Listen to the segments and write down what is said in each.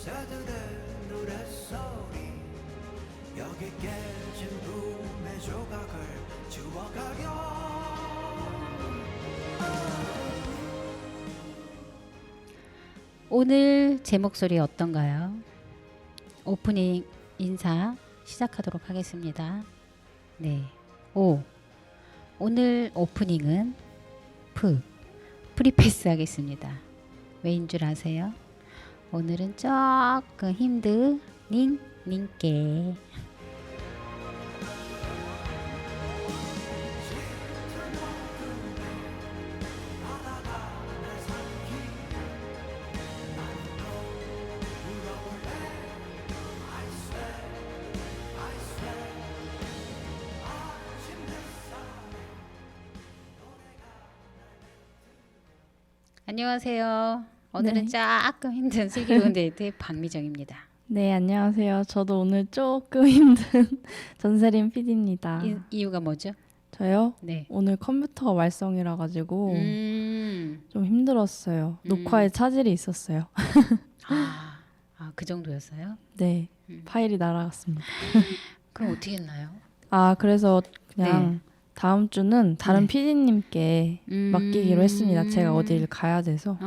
새들의 노랫소리 여기 깨진 붐의 조각을 주워가려. 오늘 제 목소리 어떤가요? 오프닝 인사 시작하도록 하겠습니다. 네. 오늘 오프닝은 프리패스 하겠습니다. 왜인 줄 아세요? 오늘은 조금 힘든 님께 안녕하세요. 오늘은 조금 힘든 슬기로운 데이트의 박미정입니다. 네, 안녕하세요. 저도 오늘 조금 힘든 전세림 PD입니다. 이유가 뭐죠? 저요? 네. 오늘 컴퓨터가 말썽이라 가지고 좀 힘들었어요. 녹화에 차질이 있었어요. 그 정도였어요? 네, 파일이 날아갔습니다. 그럼 어떻게 했나요? 그래서 그냥 다음 주는 다른 네. PD님께 맡기기로 했습니다. 제가 어딜 가야 돼서.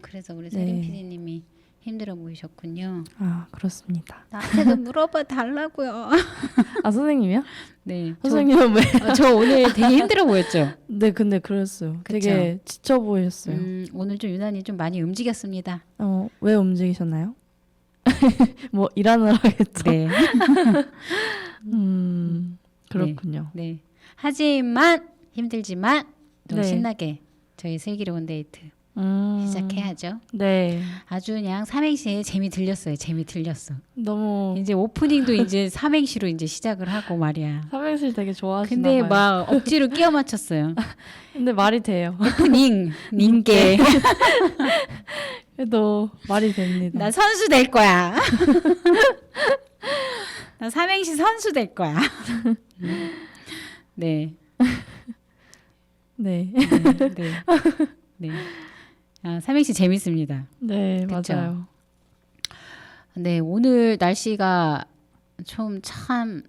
그래서 우리 네. 세림 PD님이 힘들어 보이셨군요. 그렇습니다. 나한테도 물어봐 달라고요. 선생님이요? 네. 선생님은 왜? 저 오늘 되게 힘들어 보였죠? 네, 근데 그랬어요. 되게 지쳐 보이셨어요. 오늘 좀 유난히 좀 많이 움직였습니다. 왜 움직이셨나요? 뭐 일하느라겠죠. 네. 그렇군요. 네. 하지만 힘들지만 또 네. 신나게 저희 슬기로운 데이트 시작해야죠. 네. 아주 그냥 삼행시에 재미 들렸어요. 재미 들렸어. 너무 이제 오프닝도 이제 삼행시로 이제 시작을 하고 말이야. 삼행시 되게 좋아하시나 근데 봐요. 막 억지로 끼워 맞췄어요. 근데 말이 돼요. 오프닝 님께 그래도 말이 됩니다. 나 선수 될 거야. 나 삼행시 선수 될 거야. 네. 네. 네. 네. 삼행시 재밌습니다. 네, 그쵸? 맞아요. 네, 오늘 날씨가 좀 참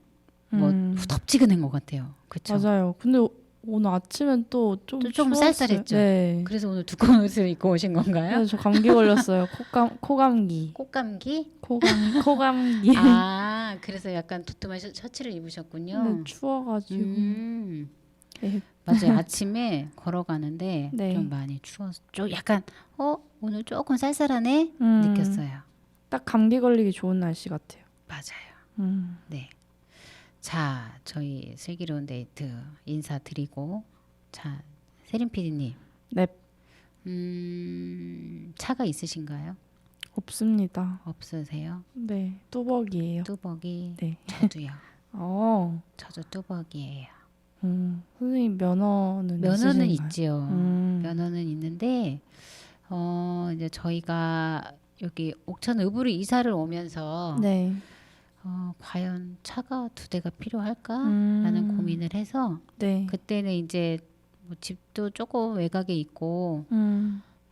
후덥지근한 것 같아요. 그렇죠? 맞아요. 근데 오늘 아침엔 또 좀 조금 쌀쌀했죠. 네. 그래서 오늘 두꺼운 옷을 입고 오신 건가요? 그래서 저 감기 걸렸어요. 코감기. 꽃감기? 코감기. 그래서 약간 두툼한 셔츠를 입으셨군요. 근데 추워가지고. 네. 맞아요. 아침에 걸어가는데 네. 좀 많이 추워서 좀 약간 오늘 조금 쌀쌀하네 느꼈어요. 딱 감기 걸리기 좋은 날씨 같아요. 맞아요. 네. 자, 저희 슬기로운 데이트 인사드리고 자, 세림 PD님. 네. 차가 있으신가요? 없습니다. 없으세요? 네, 뚜벅이에요. 뚜벅이. 네. 저도요. 저도 뚜벅이에요. 선생님 면허는 면허는 있으신가요? 있지요. 면허는 있는데 이제 저희가 여기 옥천읍으로 이사를 오면서 네. 과연 차가 2대가 필요할까라는 고민을 해서 네. 그때는 이제 뭐 집도 조금 외곽에 있고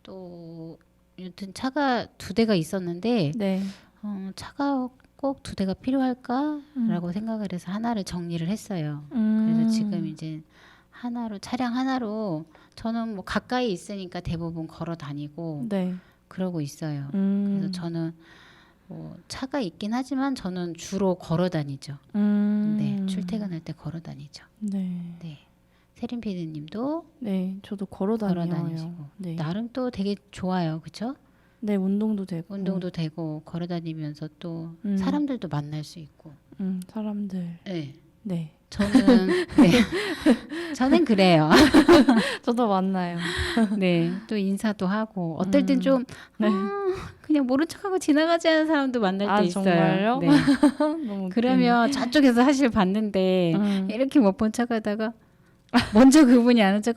또 여튼 차가 2대가 있었는데 네. 차가 꼭 2대가 필요할까라고 생각을 해서 하나를 정리를 했어요. 그래서 지금 이제 차량 하나로 저는 뭐 가까이 있으니까 대부분 걸어 다니고 네. 그러고 있어요. 그래서 저는 뭐 차가 있긴 하지만 저는 주로 걸어 다니죠. 네, 출퇴근할 때 걸어 다니죠. 네. 네, 세림 PD님도 네, 저도 걸어 걸어 다녀요. 다니시고 네. 나름 또 되게 좋아요, 그렇죠? 네, 운동도 되고. 운동도 되고 걸어 다니면서 또 사람들도 만날 수 있고. 사람들. 네, 네. 저는 그래요. 저도 만나요. 네, 또 인사도 하고 어떨 땐 좀 그냥 모른 척하고 지나가지 않은 사람도 만날 때 있어요. 정말요? 네. 너무 그러면 저쪽에서 사실 봤는데 이렇게 못 본 척하다가 먼저 그분이 아는 척,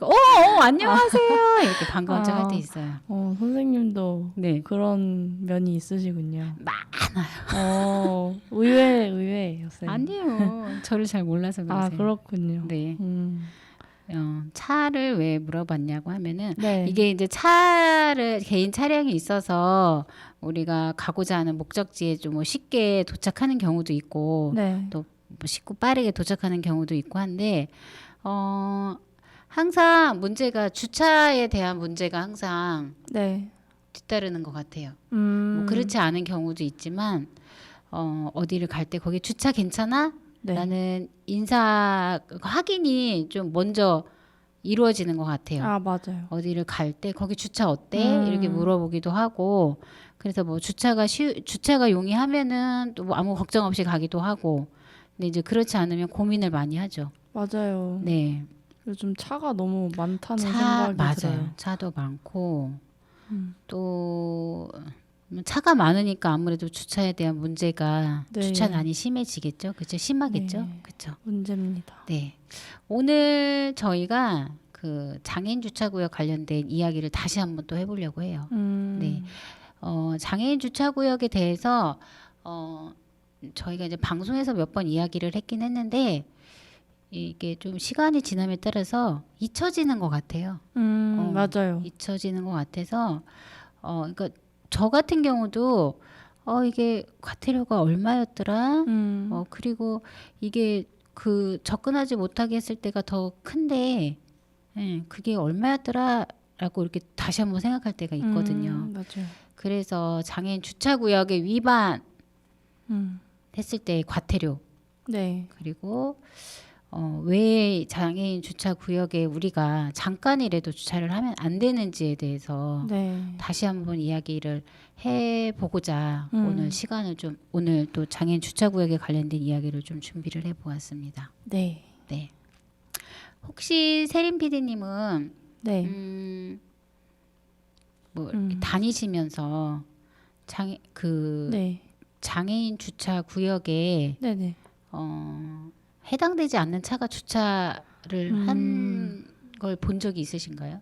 안녕하세요 이렇게 반가운 척 할 때 있어요. 선생님도 네, 그런 면이 있으시군요. 많아요. 의외예요, 쌤. 아니요, 저를 잘 몰라서 그러세요. 그렇군요. 네. 차를 왜 물어봤냐고 하면은 네. 이게 이제 개인 차량이 있어서 우리가 가고자 하는 목적지에 좀 뭐 쉽게 도착하는 경우도 있고 네. 또 뭐 쉽고 빠르게 도착하는 경우도 있고 한데 항상 문제가 주차에 대한 문제가 항상 네. 뒤따르는 것 같아요. 뭐 그렇지 않은 경우도 있지만 어디를 갈 때 거기 주차 괜찮아? 네. 라는 인사 확인이 좀 먼저 이루어지는 것 같아요. 아, 맞아요. 어디를 갈 때 거기 주차 어때? 이렇게 물어보기도 하고 그래서 뭐 주차가 용이하면은 또 뭐 아무 걱정 없이 가기도 하고 근데 이제 그렇지 않으면 고민을 많이 하죠. 맞아요. 네. 요즘 차가 너무 많다는 생각이 맞아요. 들어요. 차도 많고 또 차가 많으니까 아무래도 주차에 대한 문제가 네. 주차난이 심해지겠죠. 그렇죠. 심하겠죠. 네. 그렇죠. 문제입니다. 네. 오늘 저희가 그 장애인 주차구역 관련된 이야기를 다시 한번 또 해보려고 해요. 네. 장애인 주차구역에 대해서 저희가 이제 방송에서 몇 번 이야기를 했긴 했는데 이게 좀 시간이 지남에 따라서 잊혀지는 것 같아요. 맞아요. 잊혀지는 것 같아서 그러니까 저 같은 경우도 이게 과태료가 얼마였더라. 그리고 이게 그 접근하지 못하게 했을 때가 더 큰데 그게 얼마였더라라고 이렇게 다시 한번 생각할 때가 있거든요. 맞아요. 그래서 장애인 주차구역에 위반 했을 때의 과태료 네. 그리고 왜 장애인 주차구역에 우리가 잠깐이라도 주차를 하면 안 되는지에 대해서 네. 다시 한번 이야기를 해보고자 오늘 또 장애인 주차구역에 관련된 이야기를 좀 준비를 해보았습니다. 네. 네. 혹시 세림 PD님은 네. 뭐 이렇게 다니시면서 네. 장애인 주차구역에 네네. 해당되지 않는 차가 주차를 한 걸 본 적이 있으신가요?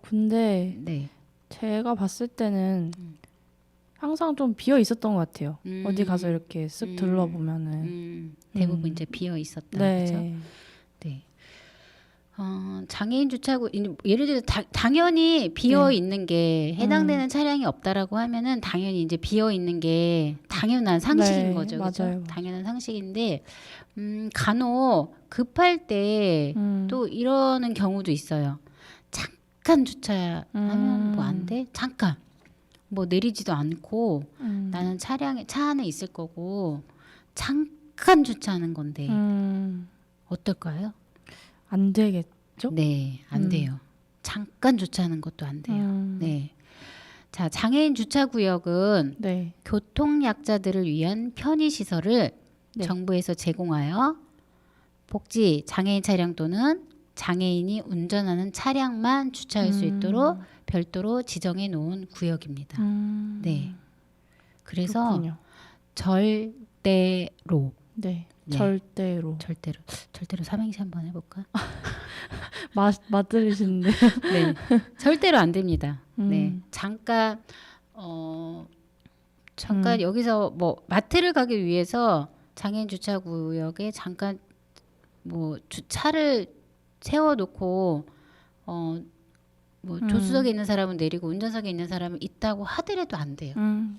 근데 네. 제가 봤을 때는 항상 좀 비어 있었던 것 같아요. 어디 가서 이렇게 쓱 둘러보면은 대부분 이제 비어 있었다. 네. 그렇죠? 네. 장애인 주차구 예를 들어 당연히 비어 있는 게 해당되는 차량이 없다라고 하면은 당연히 이제 비어 있는 게 당연한 상식인 네, 거죠. 맞아요. 그렇죠? 당연한 상식인데 간혹 급할 때 또 이러는 경우도 있어요. 잠깐 주차하면 뭐 안 돼? 잠깐 뭐 내리지도 않고 나는 차 안에 있을 거고 잠깐 주차하는 건데 어떨까요? 안 되겠죠? 네, 안 돼요. 잠깐 주차하는 것도 안 돼요. 네. 자, 장애인 주차구역은 네. 교통약자들을 위한 편의 시설을 네. 정부에서 제공하여 복지 장애인 차량 또는 장애인이 운전하는 차량만 주차할 수 있도록 별도로 지정해 놓은 구역입니다. 네. 그래서 그렇군요. 절대로 네. 네. 절대로 삼행시 한번 해볼까? 맞들으시는데. 네, 절대로 안 됩니다. 네, 잠깐 여기서 뭐 마트를 가기 위해서 장애인 주차구역에 잠깐 뭐 차를 세워놓고 뭐 조수석에 있는 사람은 내리고 운전석에 있는 사람은 있다고 하더라도 안 돼요.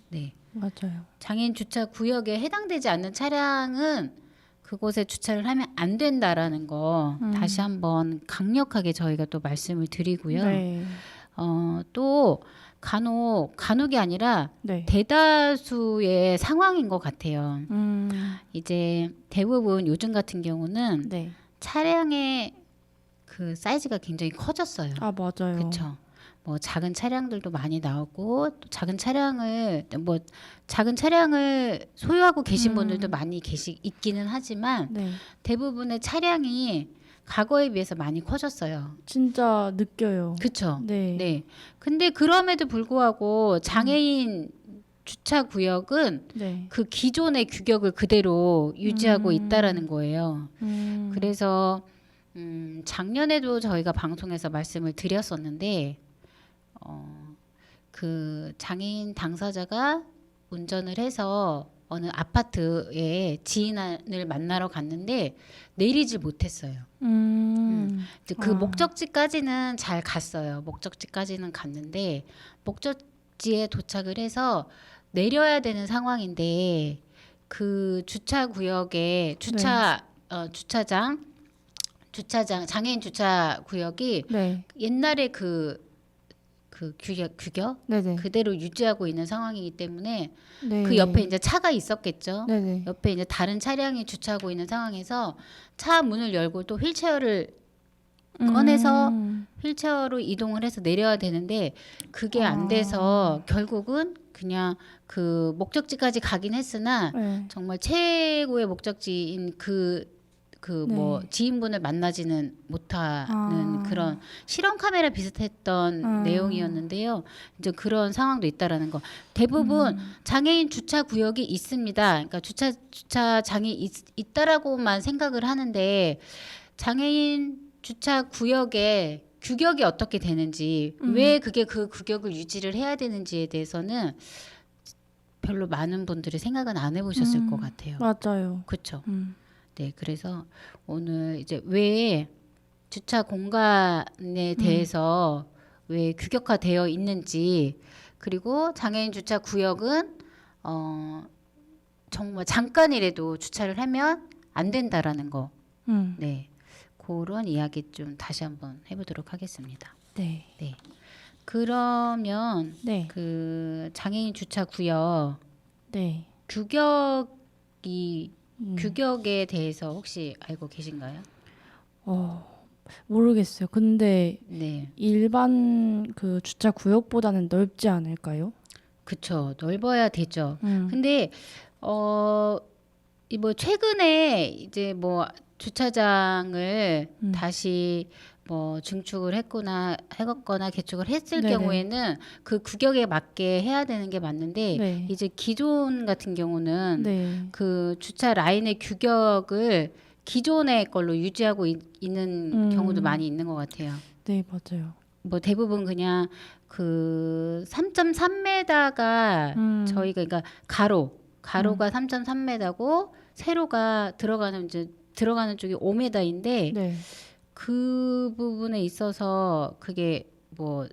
네, 맞아요. 장애인 주차구역에 해당되지 않는 차량은 그곳에 주차를 하면 안 된다라는 거 다시 한번 강력하게 저희가 또 말씀을 드리고요. 네. 또 간혹이 아니라 네. 대다수의 상황인 것 같아요. 이제 대부분 요즘 같은 경우는 네. 차량의 그 사이즈가 굉장히 커졌어요. 아, 맞아요. 그렇죠. 뭐 작은 차량들도 많이 나오고 또 작은 차량을 소유하고 계신 분들도 많이 있기는 하지만 네. 대부분의 차량이 과거에 비해서 많이 커졌어요. 진짜 느껴요. 그렇죠. 네. 네. 근데 그럼에도 불구하고 장애인 주차 구역은 네. 그 기존의 규격을 그대로 유지하고 있다라는 거예요. 그래서 작년에도 저희가 방송에서 말씀을 드렸었는데 그 장애인 당사자가 운전을 해서 어느 아파트에 지인을 만나러 갔는데 내리질 못했어요. 이제 그 목적지까지는 잘 갔어요. 목적지까지는 갔는데 목적지에 도착을 해서 내려야 되는 상황인데 그 주차 구역에 주차장 장애인 주차 구역이 네. 옛날에 그 규격 네네. 그대로 유지하고 있는 상황이기 때문에 네. 그 옆에 이제 차가 있었겠죠. 네네. 옆에 이제 다른 차량이 주차하고 있는 상황에서 차 문을 열고 또 휠체어를 꺼내서 휠체어로 이동을 해서 내려야 되는데 그게 안 돼서 결국은 그냥 그 목적지까지 가긴 했으나 네. 정말 최고의 목적지인 뭐 네. 지인분을 만나지는 못하는 그런 실험 카메라 비슷했던 내용이었는데요. 이제 그런 상황도 있다라는 거. 대부분 장애인 주차 구역이 있습니다. 그러니까 주차장이 있다라고만 생각을 하는데 장애인 주차 구역에 규격이 어떻게 되는지 왜 그게 그 규격을 유지를 해야 되는지에 대해서는 별로 많은 분들이 생각은 안 해보셨을 것 같아요. 맞아요. 그렇죠. 네, 그래서 오늘 이제 왜 주차 공간에 대해서 왜 규격화되어 있는지 그리고 장애인 주차 구역은 정말 잠깐이라도 주차를 하면 안 된다라는 거. 네, 그런 이야기 좀 다시 한번 해보도록 하겠습니다. 네. 네. 그러면 네. 그 장애인 주차 구역 네. 규격에 대해서 혹시 알고 계신가요? 모르겠어요. 근데 네, 일반 그 주차 구역보다는 넓지 않을까요? 그쵸. 넓어야 되죠. 근데 이 뭐 최근에 이제 뭐 주차장을 다시 뭐 증축을 했거나 개축을 했을 네네. 경우에는 그 규격에 맞게 해야 되는 게 맞는데 네. 이제 기존 같은 경우는 네. 그 주차 라인의 규격을 기존의 걸로 유지하고 있는 경우도 많이 있는 것 같아요. 네, 맞아요. 뭐 대부분 그냥 그 3.3m가 저희가 그러니까 가로가 3.3m고 세로가 들어가는 쪽이 5m인데 네. 그 부분에 있어서 그게 뭐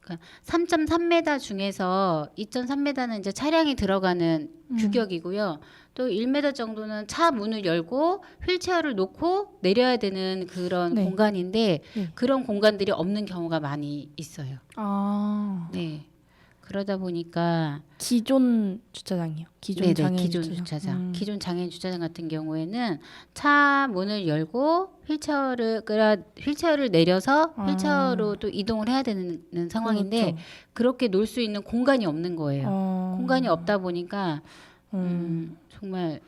그러니까 3.3m 중에서 2.3m는 이제 차량이 들어가는 규격이고요. 또 1m 정도는 차 문을 열고 휠체어를 놓고 내려야 되는 그런 네. 공간인데 네. 그런 공간들이 없는 경우가 많이 있어요. 아, 네. 그러다 보니까 기존 주차장이요. 기존 네네, 장애인 기존 주차장. 기존 장애인 주차장 같은 경우에는 차 문을 열고 휠체어를 내려서 휠체어로 또 이동을 해야 되는 상황인데 그렇죠. 그렇게 놓을 수 있는 공간이 없는 거예요. 공간이 없다 보니까 정말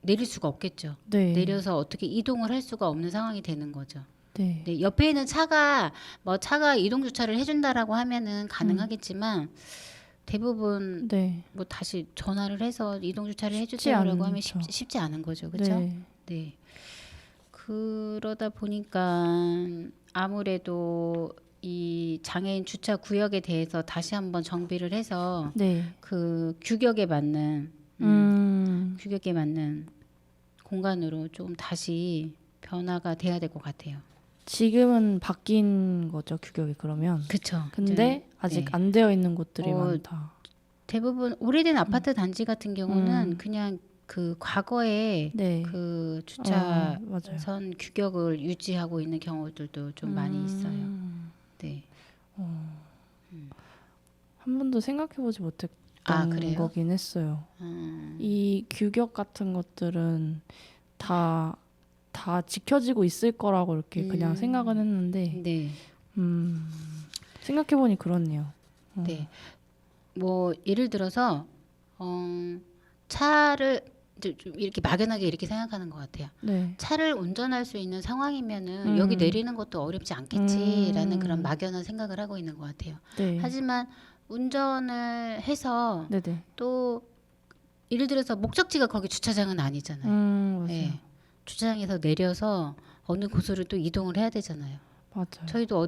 내릴 수가 없겠죠. 네. 내려서 어떻게 이동을 할 수가 없는 상황이 되는 거죠. 네. 네, 옆에 있는 차가 이동 주차를 해준다라고 하면은 가능하겠지만 대부분 네. 뭐 다시 전화를 해서 이동 주차를 쉽지 해주세요라고 하면 않죠. 쉽지 않은 거죠, 그렇죠? 네. 네. 그러다 보니까 아무래도 이 장애인 주차 구역에 대해서 다시 한번 정비를 해서 네. 그 규격에 맞는 공간으로 좀 다시 변화가 돼야 될 것 같아요. 지금은 바뀐 거죠, 규격이 그러면. 그렇죠. 근데 아직 안 되어 있는 곳들이 많다. 대부분 오래된 아파트 단지 같은 경우는 그냥 그 과거에 네. 그 맞아요. 주차선 규격을 유지하고 있는 경우들도 좀 많이 있어요. 네. 한 번도 생각해보지 못했던 그래요? 거긴 했어요. 이 규격 같은 것들은 다 지켜지고 있을 거라고 이렇게 그냥 생각은 했는데 네. 생각해보니 그렇네요. 네. 뭐 예를 들어서 차를 이제 좀 이렇게 막연하게 이렇게 생각하는 것 같아요. 네. 차를 운전할 수 있는 상황이면은 여기 내리는 것도 어렵지 않겠지라는 그런 막연한 생각을 하고 있는 것 같아요. 네. 하지만 운전을 해서 네네. 또 예를 들어서 목적지가 거기 주차장은 아니잖아요. 맞아요. 네. 주차장에서 내려서 어느 곳으로 또 이동을 해야 되잖아요. 맞아요. 저희도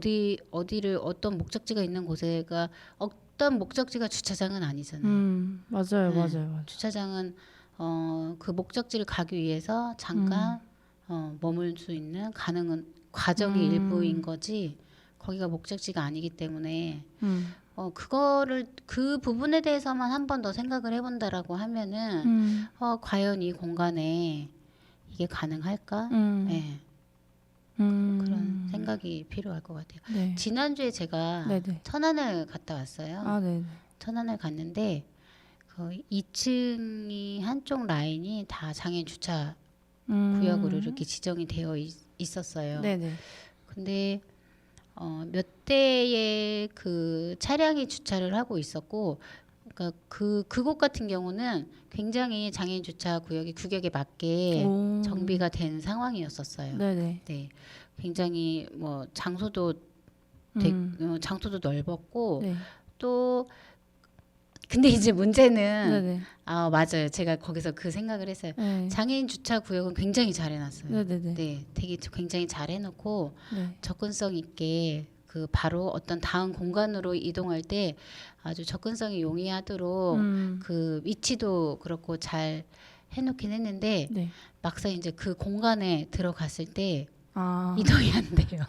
어디를 어떤 목적지가 있는 곳에가 어떤 목적지가 주차장은 아니잖아요. 맞아요, 네. 맞아요. 주차장은 그 목적지를 가기 위해서 잠깐 머물 수 있는 가능한 과정의 일부인 거지 거기가 목적지가 아니기 때문에 그거를 그 부분에 대해서만 한 번 더 생각을 해본다라고 하면은 과연 이 공간에 이게 가능할까? 네. 그런 생각이 필요할 것 같아요. 네. 지난주에 제가 네네. 천안을 갔다 왔어요. 아, 네. 천안을 갔는데 그 2층이 한쪽 라인이 다 장애인 주차 구역으로 이렇게 지정이 되어 있었어요. 네네. 근데 몇 대의 그 차량이 주차를 하고 있었고, 그러니까 그곳 같은 경우는 굉장히 장애인 주차 구역이 규격에 맞게 오. 정비가 된 상황이었었어요. 네네. 네, 굉장히 뭐 장소도 장소도 넓었고 네. 또 근데 이제 문제는 네네. 맞아요. 제가 거기서 그 생각을 했어요. 네. 장애인 주차 구역은 굉장히 잘 해놨어요. 네네네. 네, 되게 굉장히 잘 해놓고 네. 접근성 있게 그 바로 어떤 다음 공간으로 이동할 때 아주 접근성이 용이하도록 그 위치도 그렇고 잘 해놓긴 했는데 네. 막상 이제 그 공간에 들어갔을 때 아. 이동이 안 돼요.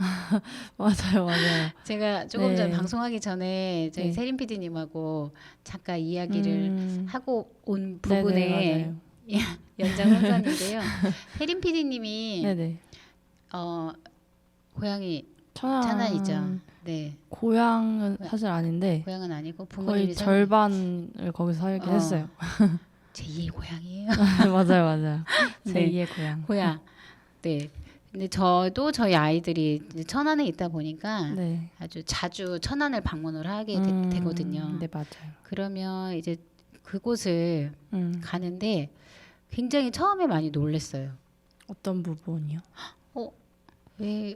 맞아요, 맞아요. 제가 조금 전 네. 방송하기 전에 저희 네. 세림 PD님하고 잠깐 이야기를 하고 온 네네, 부분에 맞아요. 연장선상인데요. 세림 PD님이 네네. 고향이 천안. 천안이죠. 네, 고향은 사실 아닌데 고향은 아니고 거의 부모님이 절반을 거기서 살긴 했어요. 제2의 고향이에요. 맞아요, 맞아요. 네. 제2의 고향. 고향. 네. 근데 저도 저희 아이들이 이제 천안에 있다 보니까 네. 아주 자주 천안을 방문을 하게 되거든요. 네, 맞아요. 그러면 이제 그곳을 가는데 굉장히 처음에 많이 놀랐어요. 어떤 부분이요? 왜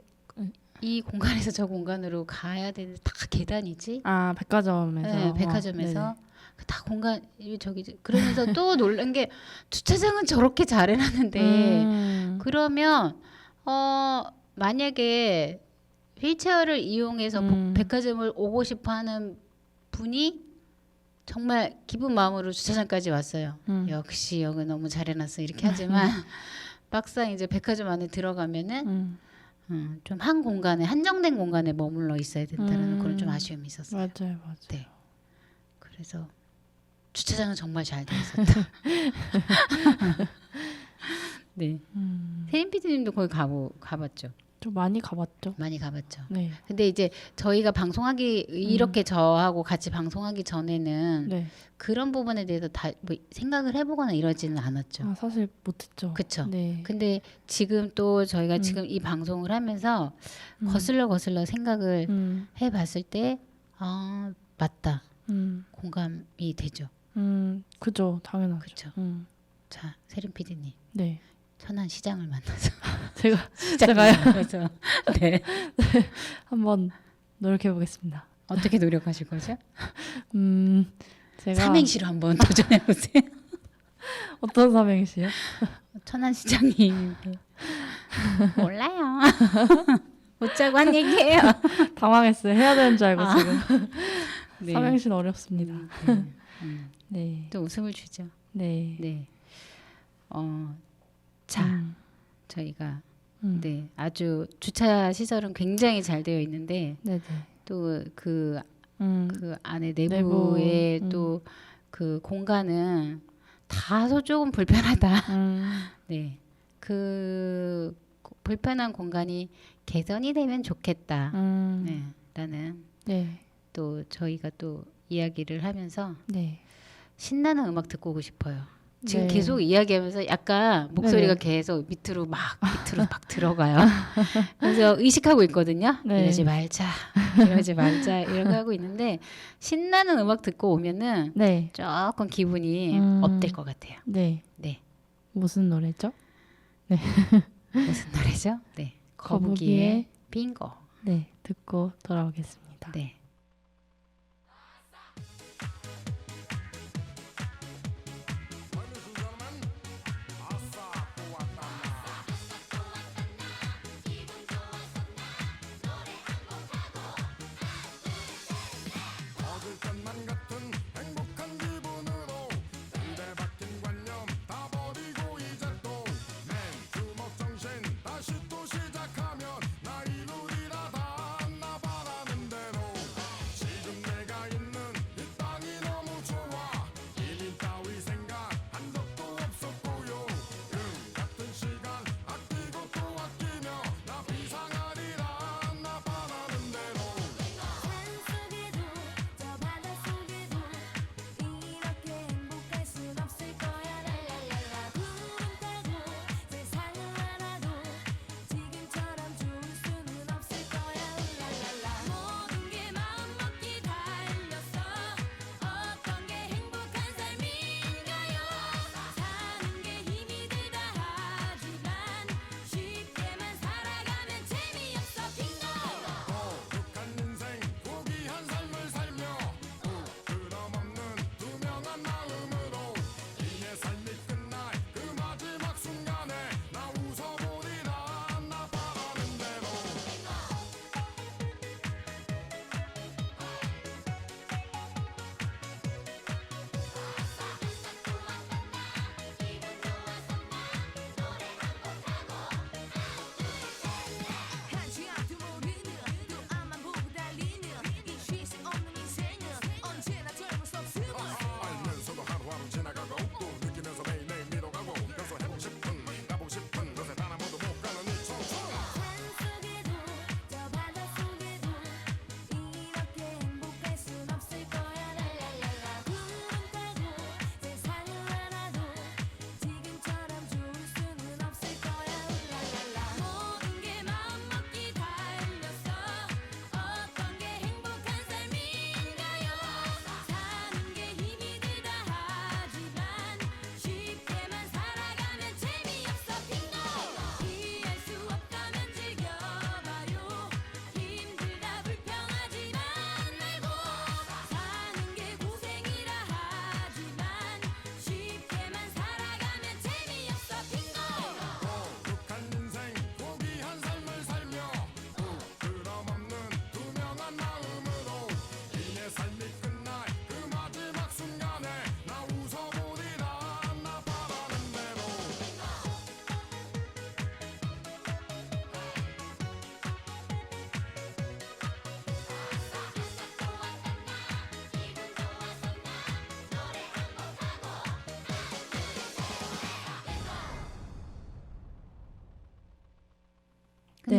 이 공간에서 저 공간으로 가야 되는데 다 계단이지? 아, 백화점에서. 네, 백화점에서 다 공간 저기 그러면서 또 놀란 게 주차장은 저렇게 잘 해놨는데 그러면 만약에 휠체어를 이용해서 백화점을 오고 싶어하는 분이 정말 기쁜 마음으로 주차장까지 왔어요. 역시 여기 너무 잘 해놨어 이렇게 하지만 막상 이제 백화점 안에 들어가면은 좀 한 공간에 한정된 공간에 머물러 있어야 된다는 그런 좀 아쉬움이 있었어요. 맞아요, 맞아요. 네. 그래서 주차장은 정말 잘 돼 있었다. 네. 세림 PD님도 거기 가봤죠? 좀 많이 가봤죠. 많이 가봤죠. 네. 근데 이제 저희가 방송하기 이렇게 저하고 같이 방송하기 전에는 네. 그런 부분에 대해서 다 뭐 생각을 해보거나 이러지는 않았죠. 아, 사실 못했죠. 그렇죠. 네. 근데 지금 또 저희가 지금 이 방송을 하면서 거슬러 생각을 해봤을 때 맞다. 공감이 되죠. 그죠, 당연하죠. 그렇죠. 자, 세림 PD님. 네. 천안 시장을 만나서 제가요? 만나서 네. 한번 노력해 보겠습니다. 어떻게 노력하실 거죠? 제가 삼행시로 한번 도전해 보세요. 어떤 삼행시요? 천안 시장이 몰라요. 웃자고 한 얘기예요. 당황했어요. 해야 되는 줄 알고 지금. 네. 삼행시는 어렵습니다. 네. 또 웃음을 주죠. 네. 네. 자, 저희가 네 아주 주차 시설은 굉장히 잘 되어 있는데 네네. 또 그 안에 내부에 또 그 공간은 다소 조금 불편하다. 네, 그 불편한 공간이 개선이 되면 좋겠다. 네, 라는 네. 또 저희가 또 이야기를 하면서 네. 신나는 음악 듣고 오고 싶어요. 지금 네. 계속 이야기하면서 약간 목소리가 네네. 계속 밑으로 막 들어가요. 그래서 의식하고 있거든요. 네. 이러지 말자 이러고 하고 있는데 신나는 음악 듣고 오면은 네. 조금 기분이 업될 것 같아요. 네. 네, 무슨 노래죠? 무슨 노래죠? 네, 거북이의 빙고. 네, 듣고 돌아오겠습니다. 네.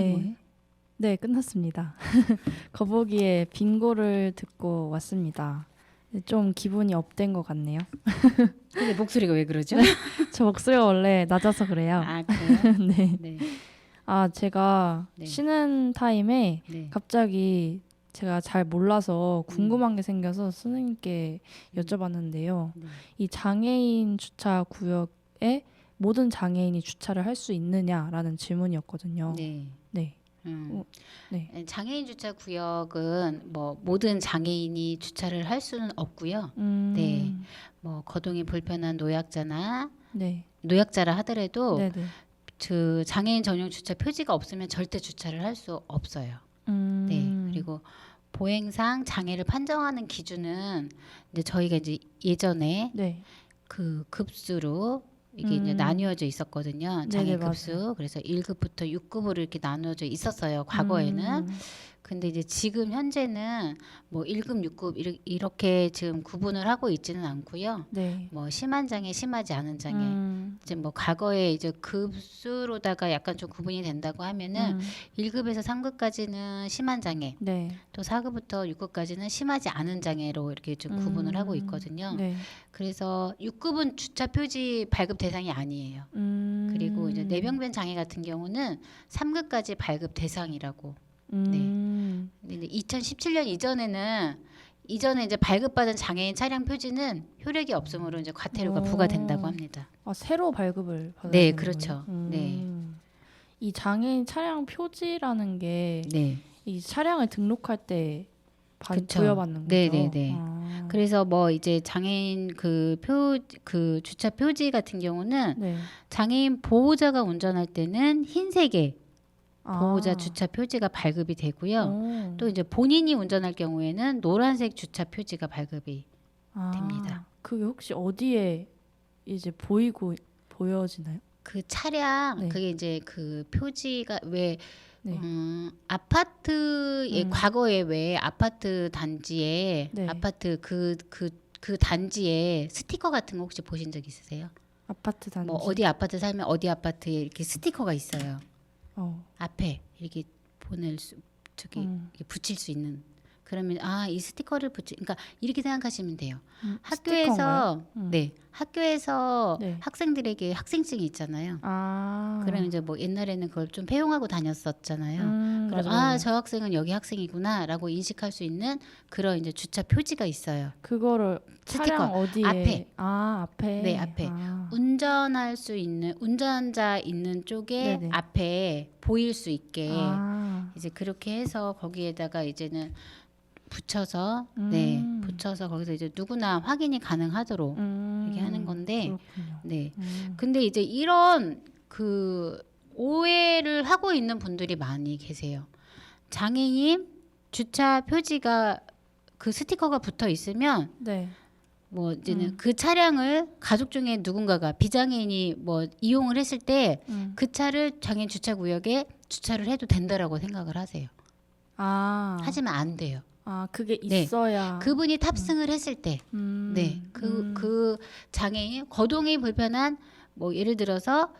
네. 뭐예요? 네, 끝났습니다. 거북이의 빙고를 듣고 왔습니다. 좀 기분이 업된 것 같네요. 근데 목소리가 왜 그러죠? 저 목소리가 원래 낮아서 그래요. 아 그래요? 네. 네. 아, 제가 네. 쉬는 타임에 네. 갑자기 제가 잘 몰라서 궁금한 게 생겨서 선생님께 여쭤봤는데요. 네. 이 장애인 주차 구역에 모든 장애인이 주차를 할 수 있느냐라는 질문이었거든요. 네. 네. 네. 장애인 주차 구역은 뭐 모든 장애인이 주차를 할 수는 없고요. 네. 뭐 거동이 불편한 노약자나 네. 노약자라 하더라도 네네. 그 장애인 전용 주차 표지가 없으면 절대 주차를 할 수 없어요. 네. 그리고 보행상 장애를 판정하는 기준은 이제 저희가 이제 예전에 네. 그 급수로 이게 이제 나뉘어져 있었거든요. 장애 네네, 급수. 그래서 1급부터 6급으로 이렇게 나누어져 있었어요. 과거에는. 근데 이제 지금 현재는 뭐 1급, 6급 이렇게 지금 구분을 하고 있지는 않고요. 네. 뭐 심한 장애, 심하지 않은 장애. 이제 뭐 과거에 이제 급수로다가 약간 좀 구분이 된다고 하면은 1급에서 3급까지는 심한 장애, 네. 또 4급부터 6급까지는 심하지 않은 장애로 이렇게 좀 구분을 하고 있거든요. 네. 그래서 6급은 주차 표지 발급 대상이 아니에요. 그리고 이제 뇌병변 장애 같은 경우는 3급까지 발급 대상이라고. 근데 2017년 이전에 이제 발급받은 장애인 차량 표지는 효력이 없으므로 이제 과태료가 부과된다고 합니다. 아, 새로 발급을 받아야 네, 되는 그렇죠. 거예요? 네. 이 장애인 차량 표지라는 게 이 네. 차량을 등록할 때 그쵸. 부여받는 거죠. 네네네. 아, 그래서 뭐 이제 장애인 그 주차 표지 같은 경우는 네. 장애인 보호자가 운전할 때는 흰색의 보호자 아. 주차 표지가 발급이 되고요. 오. 또 이제 본인이 운전할 경우에는 노란색 주차 표지가 발급이 됩니다. 그게 혹시 어디에 이제 보여지나요? 그 차량 네. 그게 이제 그 표지가 왜 네. 아파트에 과거에 왜 아파트 단지에 네. 아파트 그 단지에 스티커 같은 거 혹시 보신 적 있으세요? 아파트 단지. 뭐 어디 아파트 살면 어디 아파트에 이렇게 스티커가 있어요. 앞에 이렇게 이렇게 붙일 수 있는. 그러면 이 스티커를 그러니까 이렇게 생각하시면 돼요. 학교에서 학교에서 네. 학생들에게 학생증이 있잖아요. 아. 그럼 이제 뭐 옛날에는 그걸 좀 배웅하고 다녔었잖아요. 그럼 맞아요. 저 학생은 여기 학생이구나라고 인식할 수 있는 그런 이제 주차 표지가 있어요. 그거를 스티커. 차량 어디에? 앞에. 앞에. 네, 앞에. 운전할 수 있는 운전자 있는 쪽에 네네. 앞에 보일 수 있게 아. 이제 그렇게 해서 거기에다가 이제는 붙여서 붙여서 거기서 이제 누구나 확인이 가능하도록 이렇게 하는 건데 그렇군요. 네. 근데 이제 이런 그 오해를 하고 있는 분들이 많이 계세요. 장애인 주차 표지가 그 스티커가 붙어 있으면 네. 뭐 이제는 그 차량을 가족 중에 누군가가 비장애인이 뭐 이용을 했을 때 그 차를 장애인 주차 구역에 주차를 해도 된다라고 생각을 하세요. 하지만 안 돼요. 그게 네. 있어야. 그분이 탑승을 했을 때, 네, 그 장애인 거동이 불편한 뭐 예를 들어서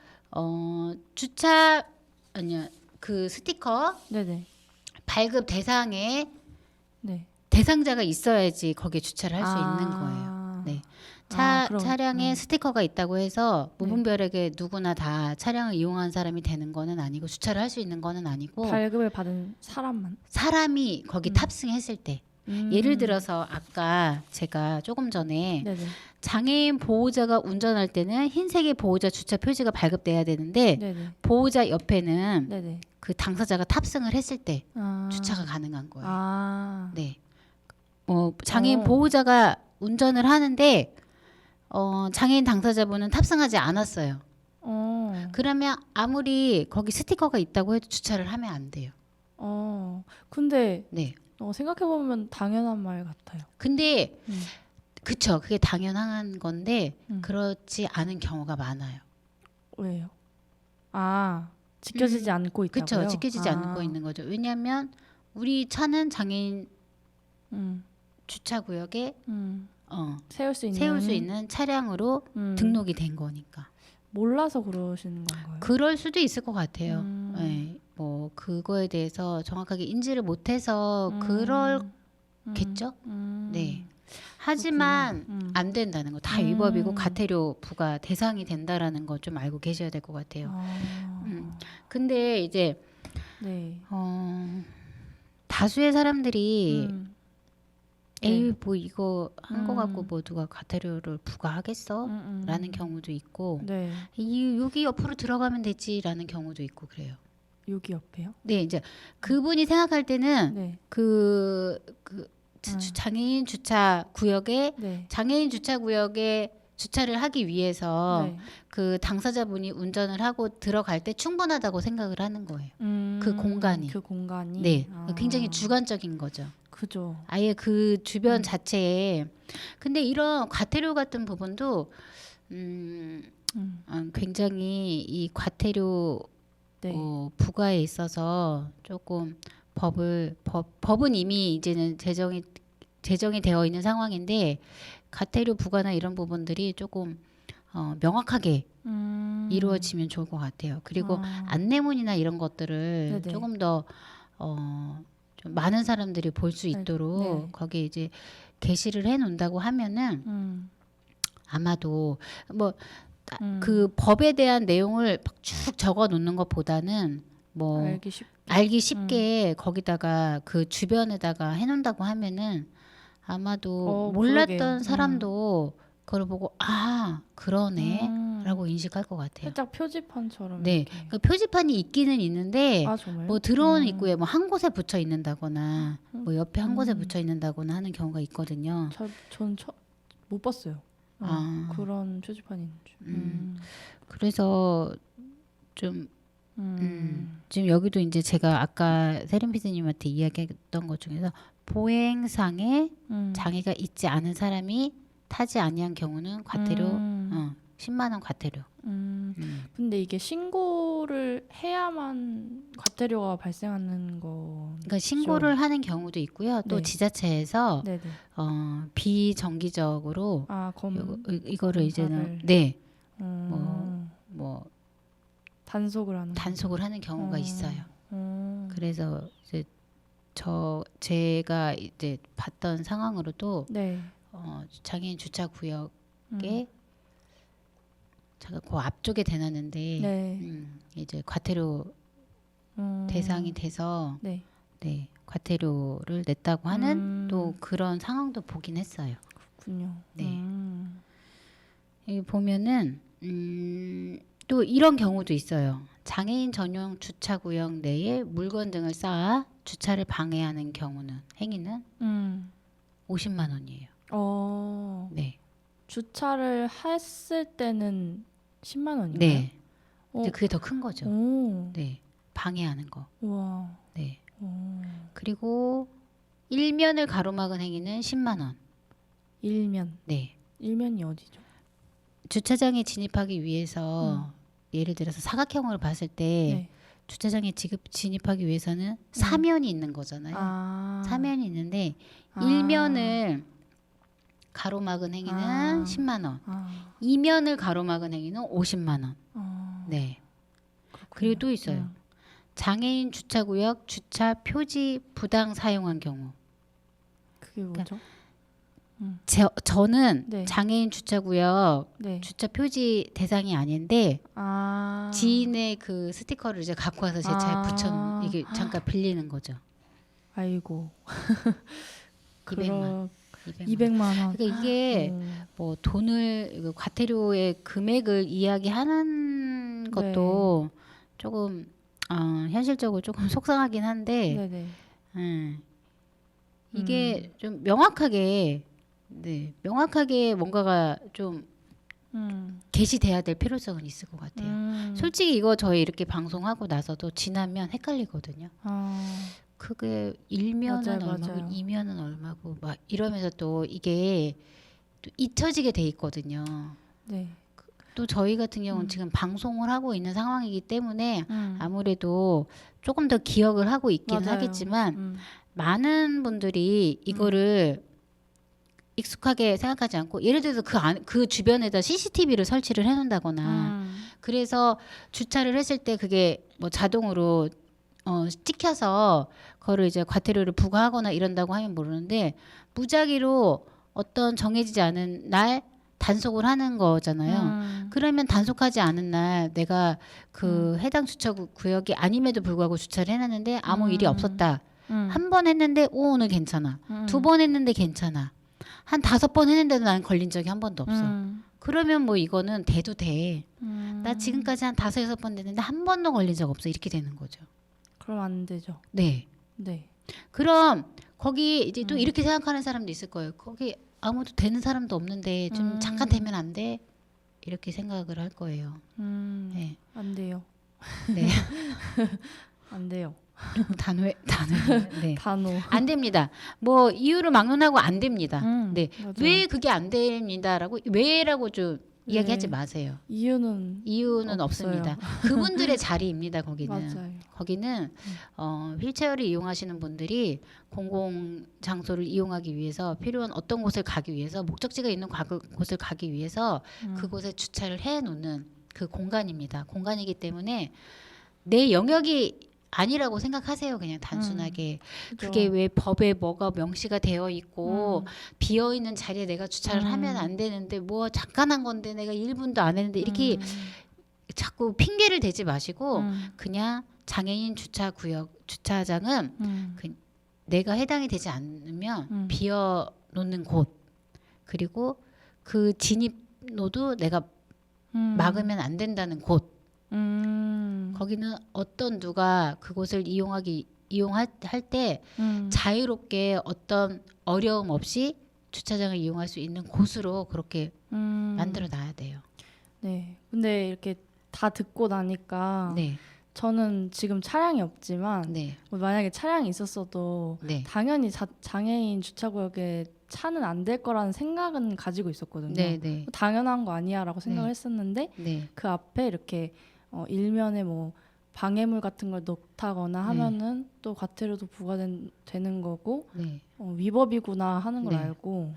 주차 아니요 그 스티커 네네. 발급 대상에 네. 대상자가 있어야지 거기에 주차를 할 수 있는 거예요. 네. 그럼, 차량에 스티커가 있다고 해서 무분별하게 누구나 다 차량을 이용한 사람이 되는 거는 아니고 주차를 할 수 있는 거는 아니고 발급을 받은 사람만. 사람이 거기 탑승했을 때 예를 들어서 아까 제가 조금 전에 네네. 장애인 보호자가 운전할 때는 흰색의 보호자 주차 표지가 발급돼야 되는데 네네. 보호자 옆에는 네네. 그 당사자가 탑승을 했을 때 주차가 가능한 거예요. 네. 장애인 보호자가 운전을 하는데 장애인 당사자분은 탑승하지 않았어요. 그러면 아무리 거기 스티커가 있다고 해도 주차를 하면 안 돼요. 근데 네. 생각해보면 당연한 말 같아요. 근데 그쵸. 그게 당연한 건데 그렇지 않은 경우가 많아요. 왜요? 지켜지지 않고 있다고요? 그쵸. 지켜지지 않고 있는 거죠. 왜냐하면 우리 차는 장애인 주차 구역에 세울 수 있는 차량으로 등록이 된 거니까. 몰라서 그러시는 건가요? 그럴 수도 있을 것 같아요. 음. 네, 뭐 그거에 대해서 정확하게 인지를 못해서 음. 그럴겠죠. 음. 네. 하지만 그렇군요. 안 된다는 거 다 위법이고 과태료 부과 대상이 된다라는 거 좀 알고 계셔야 될 것 같아요. 아. 근데 이제 네. 다수의 사람들이 음. 에이 네. 뭐 이거 한 거 갖고 뭐 누가 과태료를 부과하겠어? 라는 경우도 있고 네. 여기 옆으로 들어가면 되지라는 경우도 있고 그래요. 여기 옆에요? 네, 이제 그분이 생각할 때는 네. 장애인 주차 구역에 네. 장애인 주차 구역에 주차를 하기 위해서 네. 그 당사자분이 운전을 하고 들어갈 때 충분하다고 생각을 하는 거예요. 그 공간이. 그 공간이. 네, 아. 굉장히 주관적인 거죠. 그죠. 아예 그 주변 자체에. 근데 이런 과태료 같은 부분도 굉장히 이 과태료 네. 부과에 있어서 조금 법은 이미 이제는 제정이 되어 있는 상황인데 과태료 부과나 이런 부분들이 조금 명확하게 이루어지면 좋을 것 같아요. 그리고 안내문이나 이런 것들을 네네. 조금 더 좀 많은 사람들이 볼 수 있도록 네. 거기에 이제 게시를 해 놓는다고 하면은 아마도 뭐 그 법에 대한 내용을 쭉 적어 놓는 것보다는 뭐 알기 쉽게 거기다가 그 주변에다가 해 놓는다고 하면은 아마도 몰랐던 그러게요. 사람도 그걸 보고 아 그러네 라고 인식할 것 같아요. 살짝 표지판처럼. 네, 이렇게. 그 표지판이 있기는 있는데 아 정말요? 뭐 들어오는 입구에 뭐 한 곳에 붙여 있는다거나 뭐 옆에 한 곳에 붙여 있는다거나 하는 경우가 있거든요. 전 못 봤어요. 그런 표지판이 있는 줄. 그래서 좀 지금 여기도 이제 제가 아까 세림 PD님한테 이야기했던 것 중에서 보행상에 장애가 있지 않은 사람이 타지 아니한 경우는 과태료 10만 원 과태료. 근데 이게 신고를 해야만 과태료가 발생하는 거. 그러니까 신고를 하는 경우도 있고요. 또 네. 지자체에서 네네. 비정기적으로 이거를 이제는 네. 뭐 단속을 하는 경우가 있어요. 그래서 이제 제가 이제 봤던 상황으로도 네. 장애인 주차 구역에 제가 그 앞쪽에 대놨는데 네. 이제 과태료 대상이 돼서 네. 네, 과태료를 냈다고 하는 또 그런 상황도 보긴 했어요. 그렇군요. 네. 여기 보면은 또 이런 경우도 있어요. 장애인 전용 주차구역 내에 물건 등을 쌓아 주차를 방해하는 행위는 50만 원이에요. 네. 주차를 했을 때는 10만 원인가요? 네. 근데 그게 더 큰 거죠. 네. 방해하는 거. 와. 네. 그리고 일면을 가로막은 행위는 10만 원. 일면. 네. 일면이 어디죠? 주차장에 진입하기 위해서 예를 들어서 사각형으로 봤을 때 주차장에 진입하기 위해서는 사면이 있는 거잖아요. 사면이 있는데 일면을 가로막은 행위는 10만 원. 이면을 가로막은 행위는 50만 원. 네. 그리고 또 있어요. 장애인 주차구역 주차 표지 부당 사용한 경우. 그게 뭐죠? 저는 네. 장애인 주차구역 주차 표지 대상이 아닌데 지인의 그 스티커를 이제 갖고 와서 제 차에 붙여놓은 이게 잠깐 빌리는 거죠. 아이고. 200만 200만 원. 그러니까 이게 뭐 돈을 과태료의 금액을 이야기하는 것도 조금 현실적으로 조금 속상하긴 한데 이게 좀 명확하게 뭔가가 좀 게시돼야 될 필요성은 있을 것 같아요. 솔직히 이거 저희 이렇게 방송하고 나서도 지나면 헷갈리거든요. 그게 1면은 얼마고 맞아요. 2면은 얼마고 막 이러면서 또 이게 또 잊혀지게 돼 있거든요. 네. 또 저희 같은 경우는 지금 방송을 하고 있는 상황이기 때문에 아무래도 조금 더 기억을 하고 있기는 맞아요. 하겠지만 많은 분들이 이거를 익숙하게 생각하지 않고 예를 들어서 그 주변에다 CCTV를 설치를 해놓는다거나 그래서 주차를 했을 때 그게 뭐 자동으로 찍혀서 그거를 이제 과태료를 부과하거나 이런다고 하면 모르는데 무작위로 어떤 정해지지 않은 날 단속을 하는 거잖아요. 그러면 단속하지 않은 날 내가 그 해당 주차 구역이 아님에도 불구하고 주차를 해놨는데 아무 일이 없었다. 한 번 했는데 오늘 괜찮아. 2번 했는데 괜찮아. 한 5번 했는데도 난 걸린 적이 한 번도 없어. 그러면 뭐 이거는 돼도 돼. 나 지금까지 한 5, 6번 됐는데 한 번도 걸린 적 없어. 이렇게 되는 거죠. 그럼 안 되죠. 네. 네. 그럼 거기 이제 또 이렇게 생각하는 사람도 있을 거예요. 거기 아무도 되는 사람도 없는데 좀 잠깐 되면 안 돼? 이렇게 생각을 할 거예요. 네. 안 돼요. 네. 안 돼요. 단호해. 네. 단호. 안 됩니다. 뭐 이유를 막론하고 안 됩니다. 네. 맞아요. 왜 그게 안 됩니다라고 왜라고 좀 이야기하지 마세요. 이유는 없어요. 없습니다. 그분들의 자리입니다. 거기는. 맞아요. 거기는 휠체어를 이용하시는 분들이 공공 장소를 이용하기 위해서 필요한 어떤 곳을 가기 위해서 목적지가 있는 곳을 가기 위해서 그곳에 주차를 해 놓는 그 공간입니다. 공간이기 때문에 내 영역이 아니라고 생각하세요. 그냥 단순하게. 그죠. 그게 왜 법에 뭐가 명시가 되어 있고 비어 있는 자리에 내가 주차를 하면 안 되는데 뭐 잠깐 한 건데 내가 1분도 안 했는데 이렇게 자꾸 핑계를 대지 마시고 그냥 장애인 주차 구역 주차장은 내가 해당이 되지 않으면 비어 놓는 곳 그리고 그 진입로도 내가 막으면 안 된다는 곳 거기는 어떤 누가 그곳을 이용할 때 자유롭게 어떤 어려움 없이 주차장을 이용할 수 있는 곳으로 그렇게 만들어 놔야 돼요. 네. 근데 이렇게 다 듣고 나니까 네. 저는 지금 차량이 없지만 네. 뭐 만약에 차량이 있었어도 네. 당연히 장애인 주차구역에 차는 안 될 거라는 생각은 가지고 있었거든요. 네, 네. 당연한 거 아니야라고 생각을 네. 했었는데 네. 그 앞에 이렇게 일면에 뭐 방해물 같은 걸 놓다거나 하면은 또 과태료도 부과되는 거고 네. 위법이구나 하는 걸 네. 알고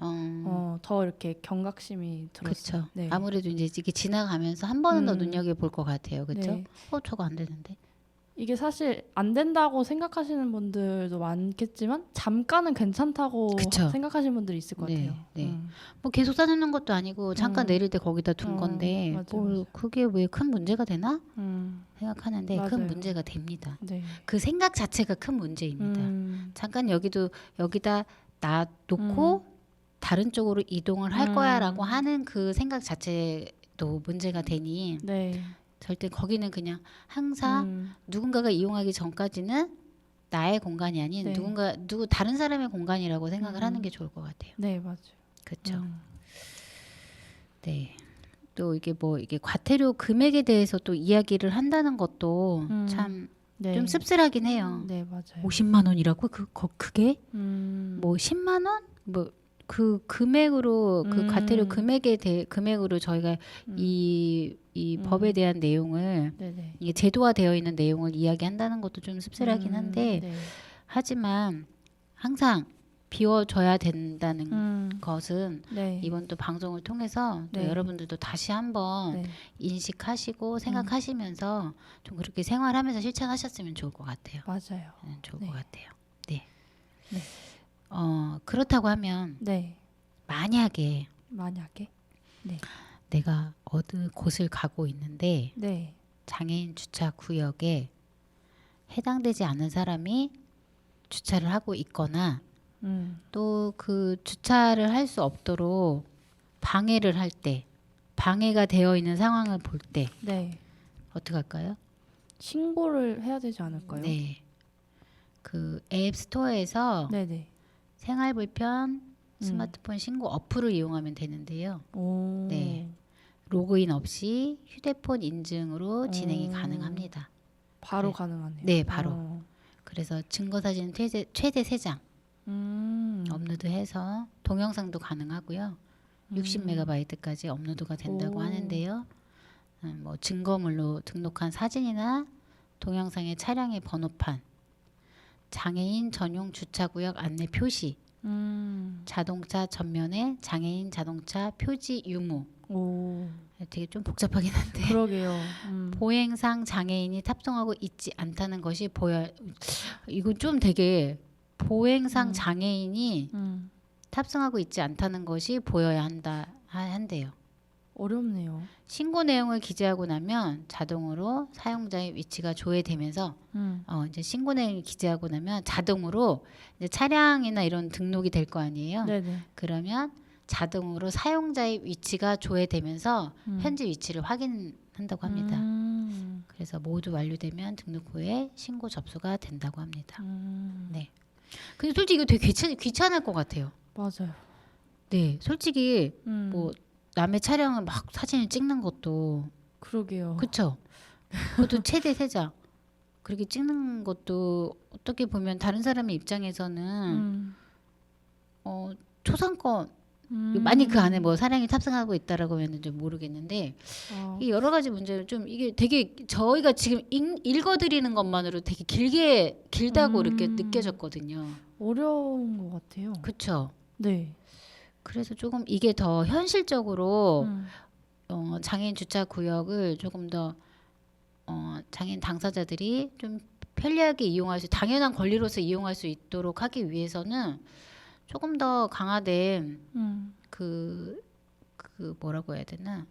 더 이렇게 경각심이 들었어요. 그렇죠. 네. 아무래도 이제 이게 지나가면서 한 번은 더 눈여겨 볼 것 같아요. 그렇죠? 네. 저거 안 되는데. 이게 사실 안 된다고 생각하시는 분들도 많겠지만 잠깐은 괜찮다고 그쵸. 생각하시는 분들이 있을 것 네, 같아요. 네. 뭐 계속 사놓는 것도 아니고 잠깐 내릴 때 거기다 둔 건데 맞아요, 뭘 맞아요. 그게 왜 큰 문제가 되나 생각하는데 큰 맞아요. 문제가 됩니다. 네. 그 생각 자체가 큰 문제입니다. 잠깐 여기다 놔놓고 다른 쪽으로 이동을 할 거야라고 하는 그 생각 자체도 문제가 되니 네. 절대 거기는 그냥 항상 누군가가 이용하기 전까지는 나의 공간이 아닌 네. 누구 다른 사람의 공간이라고 생각을 하는 게 좋을 것 같아요. 네, 맞아요. 그렇죠. 네. 또 이게 과태료 금액에 대해서 또 이야기를 한다는 것도 참 네. 좀 씁쓸하긴 해요. 네, 맞아요. 50만 원이라고 그게 뭐 10만 원? 그 금액으로 그 과태료 금액으로 저희가 이 법에 대한 내용을 네네. 이게 제도화되어 있는 내용을 이야기한다는 것도 좀 씁쓸하긴 한데 네. 하지만 항상 비워줘야 된다는 것은 네. 이번 또 방송을 통해서 또 네. 여러분들도 다시 한번 네. 인식하시고 생각하시면서 좀 그렇게 생활하면서 실천하셨으면 좋을 것 같아요. 맞아요. 좋을 네. 것 같아요. 네. 네. 그렇다고 하면 네. 만약에 네. 내가 어느 곳을 가고 있는데 네. 장애인 주차 구역에 해당되지 않은 사람이 주차를 하고 있거나 또 그 주차를 할 수 없도록 방해를 할 때 방해가 되어 있는 상황을 볼 때 네. 어떻게 할까요? 신고를 해야 되지 않을까요? 네. 그 앱 스토어에서 네네. 생활불편 스마트폰 신고 어플을 이용하면 되는데요. 오. 네. 로그인 없이 휴대폰 인증으로 진행이 가능합니다. 바로 네. 가능하네요. 네, 바로. 그래서 증거사진 최대 3장 업로드해서 동영상도 가능하고요. 60MB까지 업로드가 된다고 오. 하는데요. 뭐 증거물로 등록한 사진이나 동영상의 차량의 번호판, 장애인 전용 주차구역 안내 표시 자동차 전면에 장애인 자동차 표지 유무. 오. 되게 좀 복잡하긴 한데. 그러게요. 보행상 장애인이 탑승하고 있지 않다는 것이 보여. 이거 좀 되게 보행상 장애인이 탑승하고 있지 않다는 것이 보여야 한대요. 어렵네요. 신고 내용을 기재하고 나면 자동으로 사용자의 위치가 조회되면서 이제 신고 내용을 기재하고 나면 자동으로 이제 차량이나 이런 등록이 될 거 아니에요. 네네. 그러면 자동으로 사용자의 위치가 조회되면서 현재 위치를 확인한다고 합니다. 그래서 모두 완료되면 등록 후에 신고 접수가 된다고 합니다. 네. 근데 솔직히 이거 되게 귀찮을 것 같아요. 맞아요. 네, 솔직히 뭐 남의 차량을 막 사진을 찍는 것도 그러게요. 그쵸? 그것도 최대 세자 그렇게 찍는 것도 어떻게 보면 다른 사람의 입장에서는 초상권 만약 그 안에 뭐 사량이 탑승하고 있다라고 하면 좀 모르겠는데 이 여러 가지 문제는 좀 이게 되게 저희가 지금 읽어드리는 것만으로 되게 길다고 이렇게 느껴졌거든요. 어려운 것 같아요. 그렇죠. 네. 그래서 조금 이게 더 현실적으로 장애인 주차 구역을 조금 더 장애인 당사자들이 좀 편리하게 이용할 수 당연한 권리로서 이용할 수 있도록 하기 위해서는 조금 더 강화된 그 뭐라고 해야 되나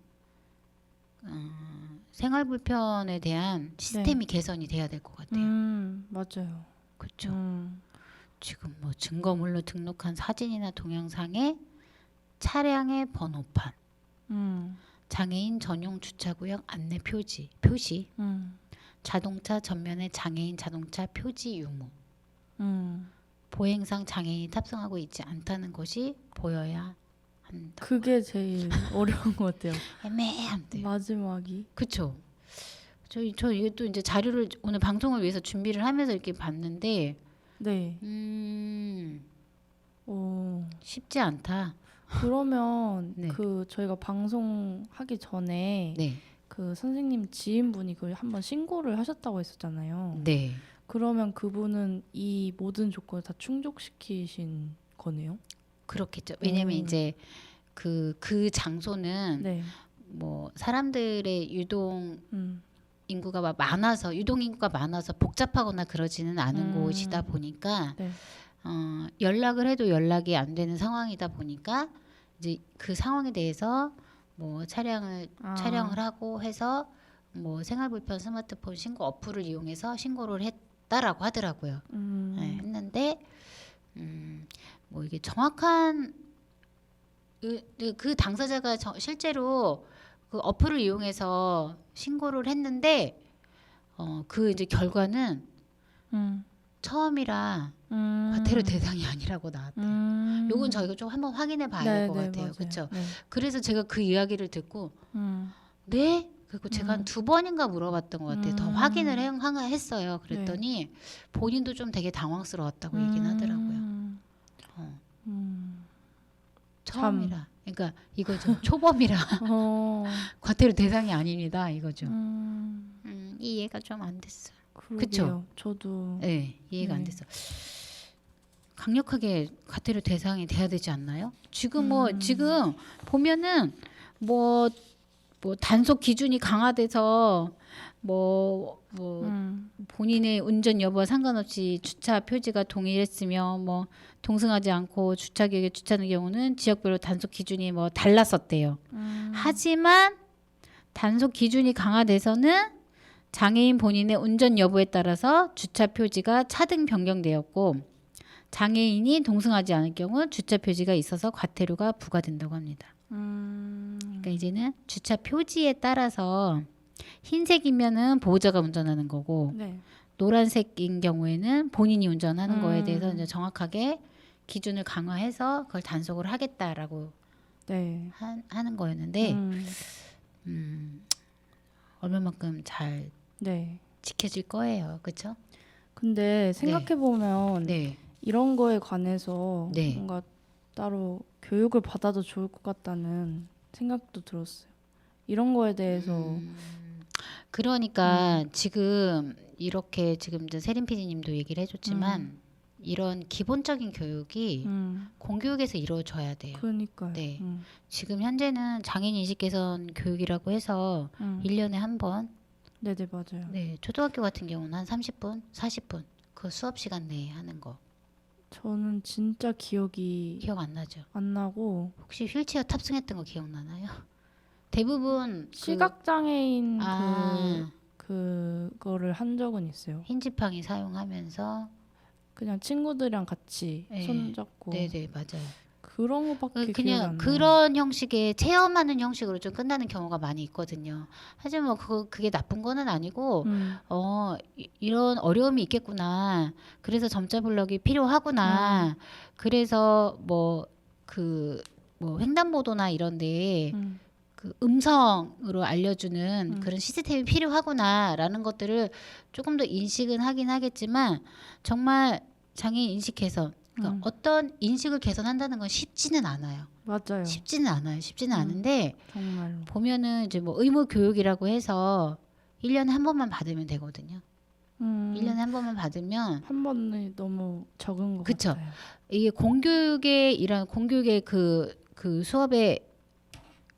생활 불편에 대한 시스템이 개선이 돼야 될 것 같아요. 맞아요. 그렇죠. 지금 뭐 증거물로 등록한 사진이나 동영상에 차량의 번호판, 장애인 전용 주차구역 안내 표시, 자동차 전면에 장애인 자동차 표지 유무, 보행상 장애인이 탑승하고 있지 않다는 것이 보여야 한다. 그게 제일 어려운 것 같아요. 애매한데. 마지막이. 그렇죠. 저 이게 또 이제 자료를 오늘 방송을 위해서 준비를 하면서 이렇게 봤는데, 네. 쉽지 않다. 그러면 네. 그 저희가 방송하기 전에 네. 그 선생님 지인분이 그걸 한번 신고를 하셨다고 했었잖아요. 네. 그러면 그분은 이 모든 조건을 다 충족시키신 거네요? 그렇겠죠. 왜냐면 이제 그 장소는 네. 뭐 사람들의 유동 인구가 막 많아서 유동 인구가 많아서 복잡하거나 그러지는 않은 곳이다 보니까 네. 연락을 해도 연락이 안 되는 상황이다 보니까 이제 그 상황에 대해서 뭐 촬영을 하고 해서 뭐 생활불편 스마트폰 신고 어플을 이용해서 신고를 했다라고 하더라고요. 네, 했는데 뭐 이게 정확한 그 당사자가 실제로 그 어플을 이용해서 신고를 했는데 그 이제 결과는 처음이라 과태료 대상이 아니라고 나왔대요. 요건 저희가 좀 한번 확인해 봐야 될 것 같아요. 그렇죠? 네. 그래서 제가 그 이야기를 듣고 네? 그리고 제가 한 2번인가 물어봤던 것 같아요. 더 확인을 했어요. 그랬더니 본인도 좀 되게 당황스러웠다고 얘기는 하더라고요. 처음이라. 그러니까 이거죠. 초범이라 과태료 대상이 아닙니다. 이거죠. 이해가 좀 안 됐어요. 그렇죠. 저도 네, 이해가 안 됐어. 강력하게 과태료 대상이 돼야 되지 않나요? 지금 지금 보면은 뭐 단속 기준이 강화돼서 본인의 운전 여부와 상관없이 주차 표지가 동일했으며 뭐 동승하지 않고 주차 구역에 주차하는 경우는 지역별로 단속 기준이 뭐 달랐었대요. 하지만 단속 기준이 강화돼서는 장애인 본인의 운전 여부에 따라서 주차 표지가 차등 변경되었고 장애인이 동승하지 않을 경우 주차 표지가 있어서 과태료가 부과된다고 합니다. 그러니까 이제는 주차 표지에 따라서 흰색이면은 보호자가 운전하는 거고 네. 노란색인 경우에는 본인이 운전하는 거에 대해서 이제 정확하게 기준을 강화해서 그걸 단속을 하겠다라고 네. 하는 거였는데 얼마만큼 잘 네. 지켜질 거예요, 그렇죠? 근데 생각해 보면 네. 이런 거에 관해서 네. 뭔가 따로 교육을 받아도 좋을 것 같다는 생각도 들었어요. 이런 거에 대해서 그러니까 지금 이렇게 지금 이제 세림 PD님도 얘기를 해줬지만 이런 기본적인 교육이 공교육에서 이루어져야 돼요. 그러니까요. 네. 지금 현재는 장애인 인식 개선 교육이라고 해서 1년에 한 번. 네네 맞아요. 네. 초등학교 같은 경우는 한 30분, 40분 그 수업 시간 내에 하는 거. 저는 진짜 기억이 기억 안 나죠? 안 나고 혹시 휠체어 탑승했던 거 기억나나요? 대부분 시각장애인 아, 그거를 한 적은 있어요. 흰지팡이 사용하면서 그냥 친구들이랑 같이 네. 손잡고 네네 맞아요. 그런 거밖에 기억이 그냥 안 나요. 그런 형식의 체험하는 형식으로 좀 끝나는 경우가 많이 있거든요. 하지만 뭐 그게 나쁜 거는 아니고 이런 어려움이 있겠구나. 그래서 점자 블럭이 필요하구나. 그래서 뭐 횡단보도나 이런데 그 음성으로 알려주는 그런 시스템이 필요하구나라는 것들을 조금 더 인식은 하긴 하겠지만 정말 장애인 인식 개선 그러니까 어떤 인식을 개선한다는 건 쉽지는 않아요. 맞아요. 쉽지는 않은데 정말로. 보면은 이제 뭐 의무 교육이라고 해서 1년에 한 번만 받으면 되거든요. 1년에 한 번만 받으면 한 번이 너무 적은 것 그쵸. 같아요. 이게 공교육의 그 수업의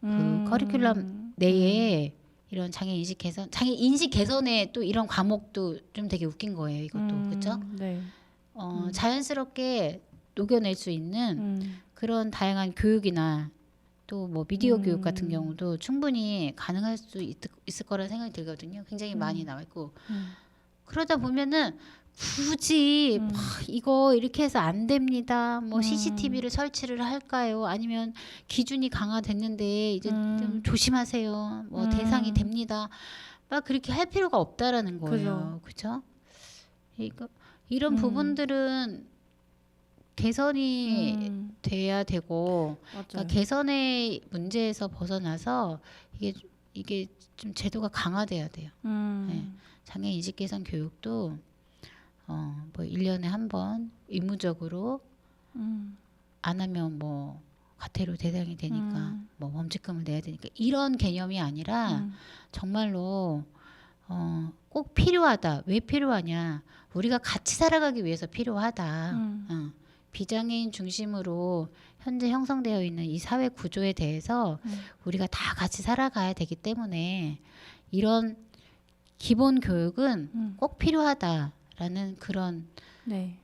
그 커리큘럼 내에 이런 장애 인식 개선에 또 이런 과목도 좀 되게 웃긴 거예요. 이것도 그렇죠? 네. 자연스럽게 녹여낼 수 있는 그런 다양한 교육이나 또 뭐 미디어 교육 같은 경우도 충분히 가능할 수 있을 거라는 생각이 들거든요. 굉장히 많이 나와 있고 그러다 보면은 굳이 이거 이렇게 해서 안 됩니다. 뭐 CCTV를 설치를 할까요? 아니면 기준이 강화됐는데 이제 좀 조심하세요. 뭐 대상이 됩니다. 막 그렇게 할 필요가 없다라는 거예요. 그렇죠? 이런 부분들은 개선이 돼야 되고 그러니까 개선의 문제에서 벗어나서 이게 좀 제도가 강화돼야 돼요. 네. 장애 인식 개선 교육도 뭐 1년에 한 번 의무적으로 안 하면 뭐 과태료 대상이 되니까 뭐 범칙금을 내야 되니까 이런 개념이 아니라 정말로 꼭 필요하다. 왜 필요하냐? 우리가 같이 살아가기 위해서 필요하다. 비장애인 중심으로 현재 형성되어 있는 이 사회 구조에 대해서 우리가 다 같이 살아가야 되기 때문에 이런 기본 교육은 꼭 필요하다라는 그런 네.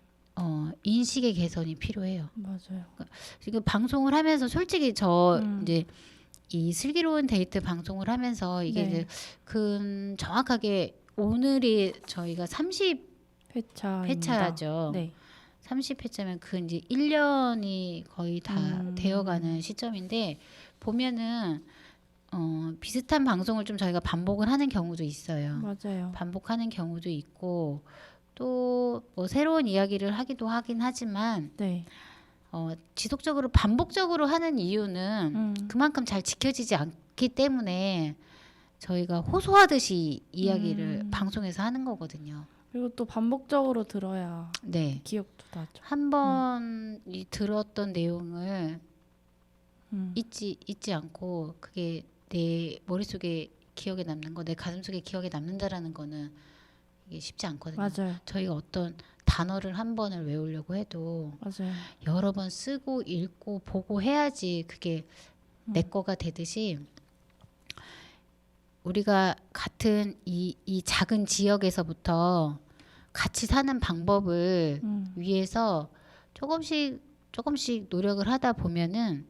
인식의 개선이 필요해요. 맞아요. 지금 방송을 하면서 솔직히 저 이제 이 슬기로운 데이트 방송을 하면서 이게 이제 정확하게 오늘이 저희가 30회차죠. 네. 30회차면 그 이제 1년이 거의 다 되어가는 시점인데 보면은 비슷한 방송을 좀 저희가 반복을 하는 경우도 있어요. 맞아요. 반복하는 경우도 있고 또 뭐 새로운 이야기를 하기도 하긴 하지만 네. 지속적으로 반복적으로 하는 이유는 그만큼 잘 지켜지지 않기 때문에 저희가 호소하듯이 이야기를 방송에서 하는 거거든요. 그리고 또 반복적으로 들어야 네. 기억도 나죠. 한 번 이 들었던 내용을 잊지 않고 그게 내 머릿속에 기억에 남는 거, 내 가슴속에 기억에 남는다라는 거는 이게 쉽지 않거든요. 맞아요. 저희가 어떤 단어를 한 번을 외우려고 해도 맞아요. 여러 번 쓰고 읽고 보고 해야지 그게 내 거가 되듯이 우리가 같은 이 작은 지역에서부터 같이 사는 방법을 위해서 조금씩 노력을 하다 보면은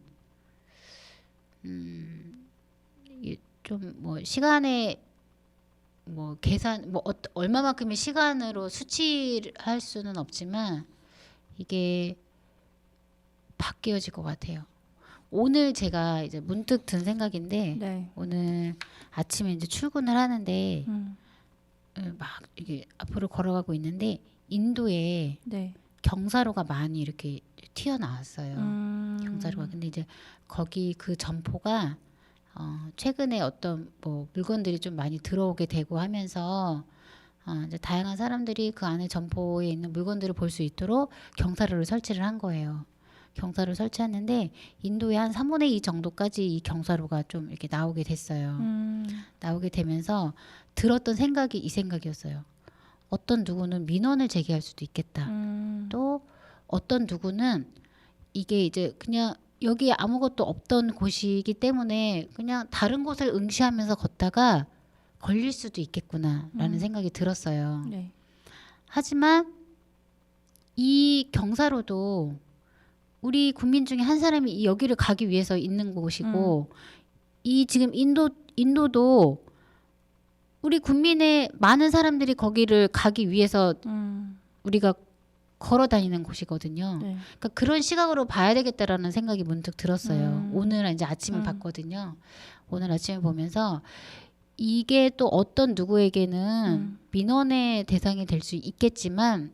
좀 뭐 시간에 뭐 계산 뭐 얼마만큼의 시간으로 수치할 수는 없지만 이게 바뀌어질 것 같아요. 오늘 제가 이제 문득 든 생각인데 네. 오늘 아침에 이제 출근을 하는데 막 이게 앞으로 걸어가고 있는데 인도에 네. 경사로가 많이 이렇게 튀어나왔어요. 경사로가 근데 이제 거기 그 점포가 최근에 어떤 뭐 물건들이 좀 많이 들어오게 되고 하면서 이제 다양한 사람들이 그 안에 점포에 있는 물건들을 볼 수 있도록 경사로를 설치를 한 거예요. 경사로 설치했는데 인도의 한 3분의 2 정도까지 이 경사로가 좀 이렇게 나오게 됐어요. 나오게 되면서 들었던 생각이 이 생각이었어요. 어떤 누구는 민원을 제기할 수도 있겠다. 또 어떤 누구는 이게 이제 그냥 여기 아무것도 없던 곳이기 때문에 그냥 다른 곳을 응시하면서 걷다가 걸릴 수도 있겠구나라는 생각이 들었어요. 네. 하지만 이 경사로도 우리 국민 중에 한 사람이 이 여기를 가기 위해서 있는 곳이고 이 지금 인도도 우리 국민의 많은 사람들이 거기를 가기 위해서 우리가 걸어 다니는 곳이거든요. 네. 그러니까 그런 시각으로 봐야 되겠다라는 생각이 문득 들었어요. 오늘 이제 아침에 봤거든요. 오늘 아침에 보면서 이게 또 어떤 누구에게는 민원의 대상이 될 수 있겠지만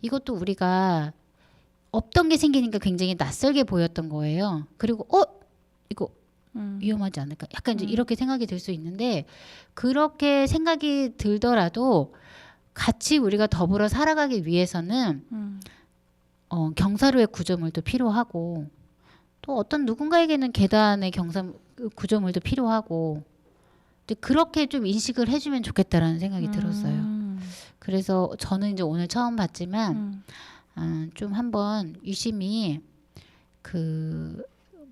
이것도 우리가 없던 게 생기니까 굉장히 낯설게 보였던 거예요. 그리고 이거 위험하지 않을까? 약간 이제 이렇게 생각이 들 수 있는데 그렇게 생각이 들더라도 같이 우리가 더불어 살아가기 위해서는 경사로의 구조물도 필요하고 또 어떤 누군가에게는 계단의 구조물도 필요하고 그렇게 좀 인식을 해주면 좋겠다라는 생각이 들었어요. 그래서 저는 이제 오늘 처음 봤지만 좀 한번 유심히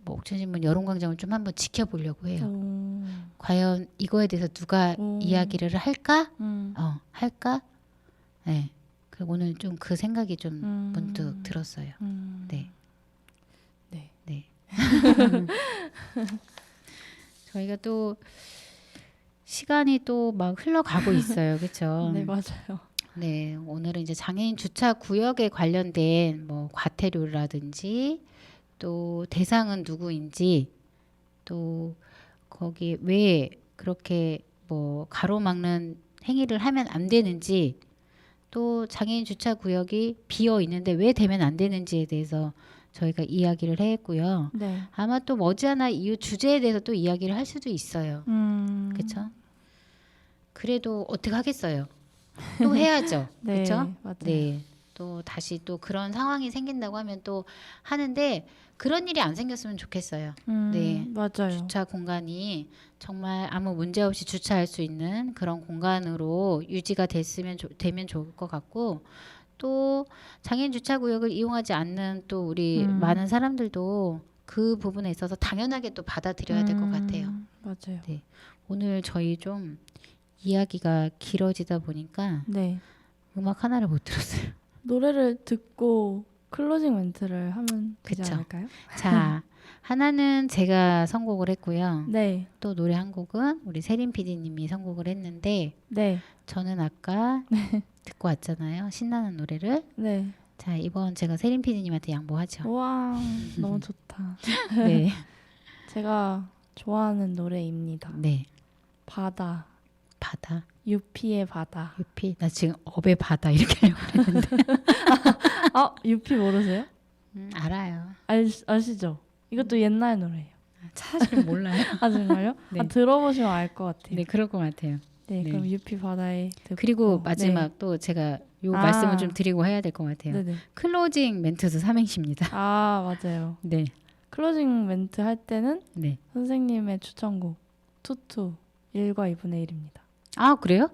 뭐 옥천신문 여론광장을 좀 한번 지켜보려고 해요. 과연 이거에 대해서 누가 이야기를 할까? 할까? 네. 오늘 좀 그 생각이 좀 문득 들었어요. 네. 네. 네. 저희가 또 시간이 또 막 흘러가고 있어요. 그렇죠? 네, 맞아요. 네, 오늘은 이제 장애인 주차 구역에 관련된 뭐 과태료라든지 또 대상은 누구인지 또 거기 왜 그렇게 뭐 가로막는 행위를 하면 안 되는지 또 장애인 주차 구역이 비어 있는데 왜 되면 안 되는지에 대해서 저희가 이야기를 했고요. 네. 아마 또 머지않아 이 주제에 대해서 또 이야기를 할 수도 있어요. 그렇죠? 그래도 어떻게 하겠어요? 또 해야죠. 네, 그렇죠? 맞아요. 네. 또 다시 또 그런 상황이 생긴다고 하면 또 하는데 그런 일이 안 생겼으면 좋겠어요. 네. 맞아요. 주차 공간이 정말 아무 문제 없이 주차할 수 있는 그런 공간으로 유지가 되면 좋을 것 같고 또 장애인 주차 구역을 이용하지 않는 또 우리 많은 사람들도 그 부분에 있어서 당연하게 또 받아들여야 될 것 같아요. 맞아요. 네. 오늘 저희 좀 이야기가 길어지다 보니까 네. 음악 하나를 못 들었어요. 노래를 듣고 클로징 멘트를 하면 되지 그쵸. 않을까요? 자, 하나는 제가 선곡을 했고요. 네. 또 노래 한 곡은 우리 세린 PD님이 선곡을 했는데 네. 저는 아까 듣고 왔잖아요. 신나는 노래를. 네. 자, 이번 제가 세린 PD님한테 양보하죠. 와, 너무 좋다. 네. 제가 좋아하는 노래입니다. 네. 바다. 바다. 유피의 바다. 유피. 나 지금 업의 바다 이렇게 하려고 했는데. 유피 모르세요? 알아요. 아시죠? 이것도 옛날 노래예요. 사실 몰라요. 아, 정말요? 네. 들어보시면 알 것 같아요. 네, 그럴 것 같아요. 네, 네. 그럼 유피 바다에 듣고. 그리고 마지막 또 제가 요 말씀을 좀 드리고 해야 될 것 같아요. 네네. 클로징 멘트도 삼행시입니다. 아, 맞아요. 네. 클로징 멘트 할 때는 네. 선생님의 추천곡 투투 1과 2분의 1입니다. 아, 그래요?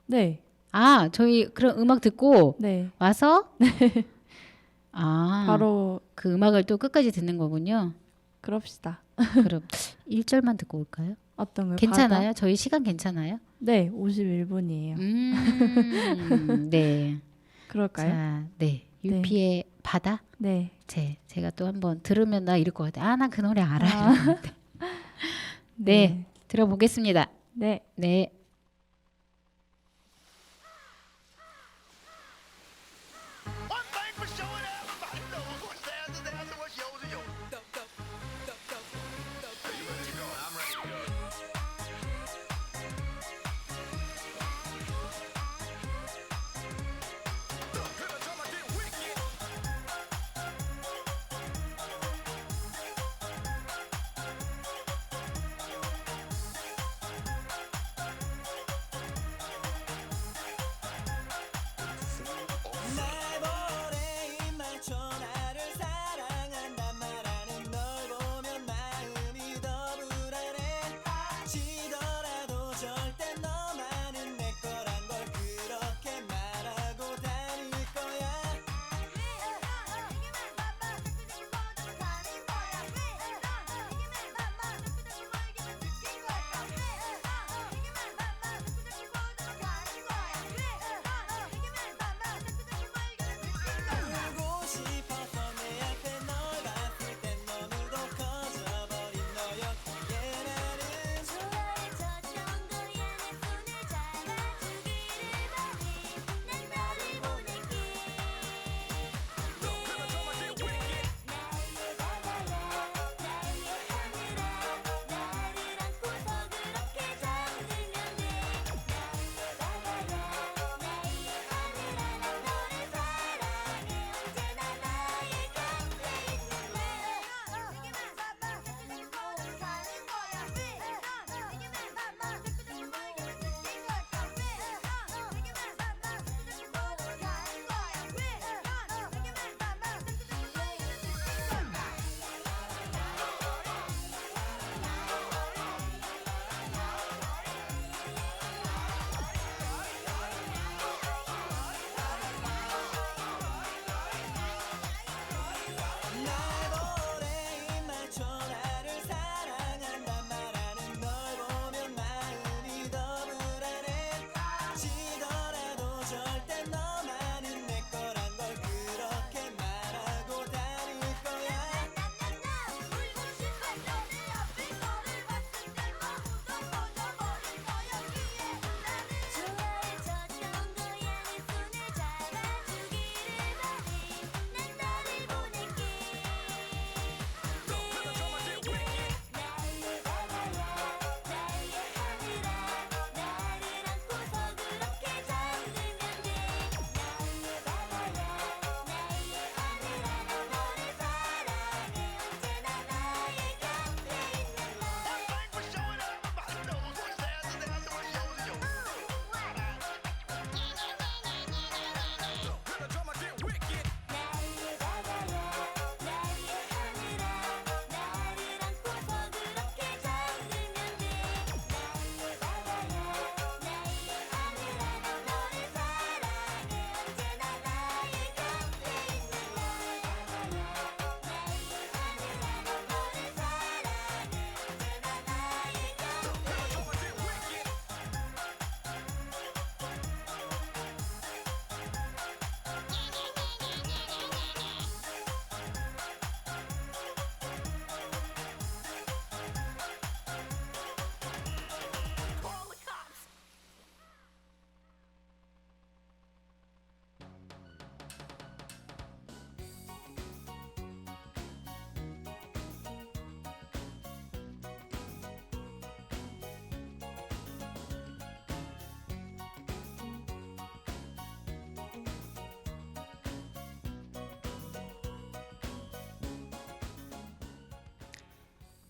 네. 아, 저희 그런 음악 듣고 네. 와서 아, 바로 그 음악을 또 끝까지 듣는 거군요. 그럽시다. 그럼 1절만 듣고 올까요? 어떤 거요? 괜찮아요? 바다? 저희 시간 괜찮아요? 네, 51분이에요. 네. 그럴까요? 자, 네. 유피의 바다? 네. 제가 또 한번 들으면 나 이럴 것 같아. 아, 나 그 노래 알아. 이럴 것 같아. 네. 들어보겠습니다. 네. 네. One thing for sure, everybody knows what's theirs is theirs and what's yours is yours. Are you ready to go? I'm ready to go. Here the drum, I get wicked. 날 보내 맞춰 나를 사랑한단 말하는 널 보면 마음이 더 불안해 지더라도 절대 너만은 내 거란 걸 그렇게 말하고 다닐 거야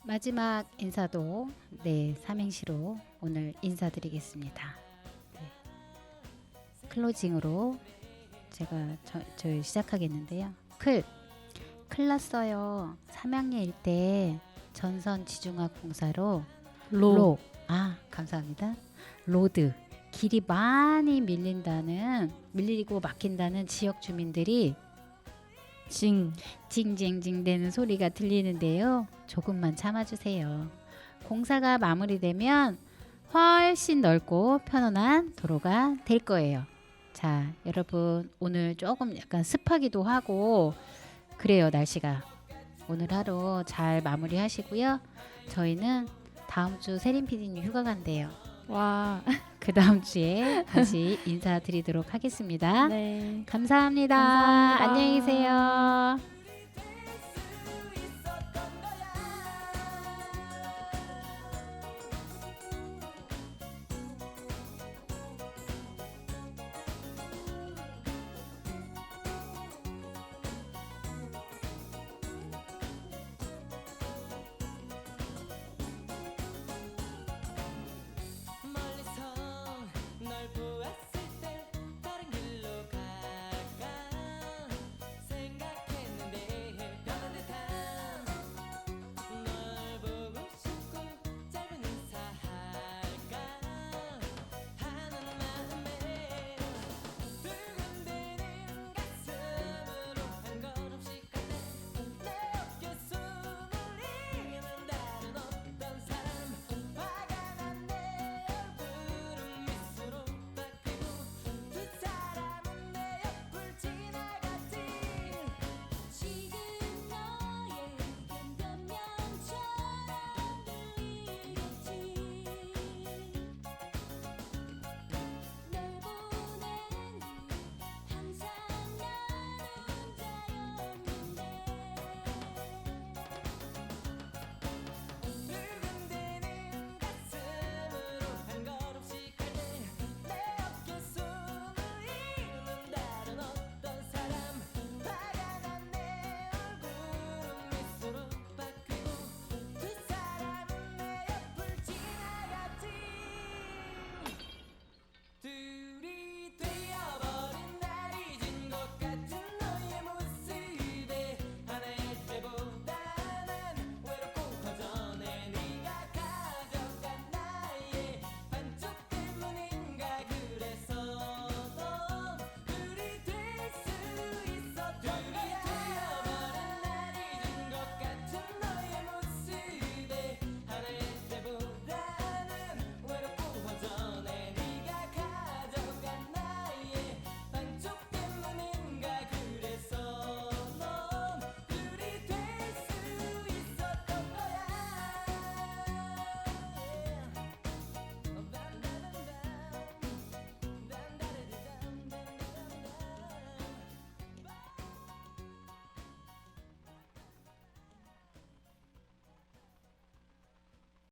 마지막 인사도 네 삼행시로 오늘 인사드리겠습니다. 네. 클로징으로 제가 저희 시작하겠는데요. 클 났어요. 삼양리일 때 전선 지중학 공사로 감사합니다. 로드 길이 많이 밀리고 막힌다는 지역 주민들이 징징징 되는 소리가 들리는데요. 조금만 참아주세요. 공사가 마무리되면 훨씬 넓고 편안한 도로가 될 거예요. 자, 여러분 오늘 조금 약간 습하기도 하고 그래요. 날씨가 오늘 하루 잘 마무리하시고요. 저희는 다음 주 세림 PD님 휴가 간대요. 와. 그 다음 주에 다시 인사드리도록 하겠습니다. 네. 감사합니다. 감사합니다. 안녕히 계세요.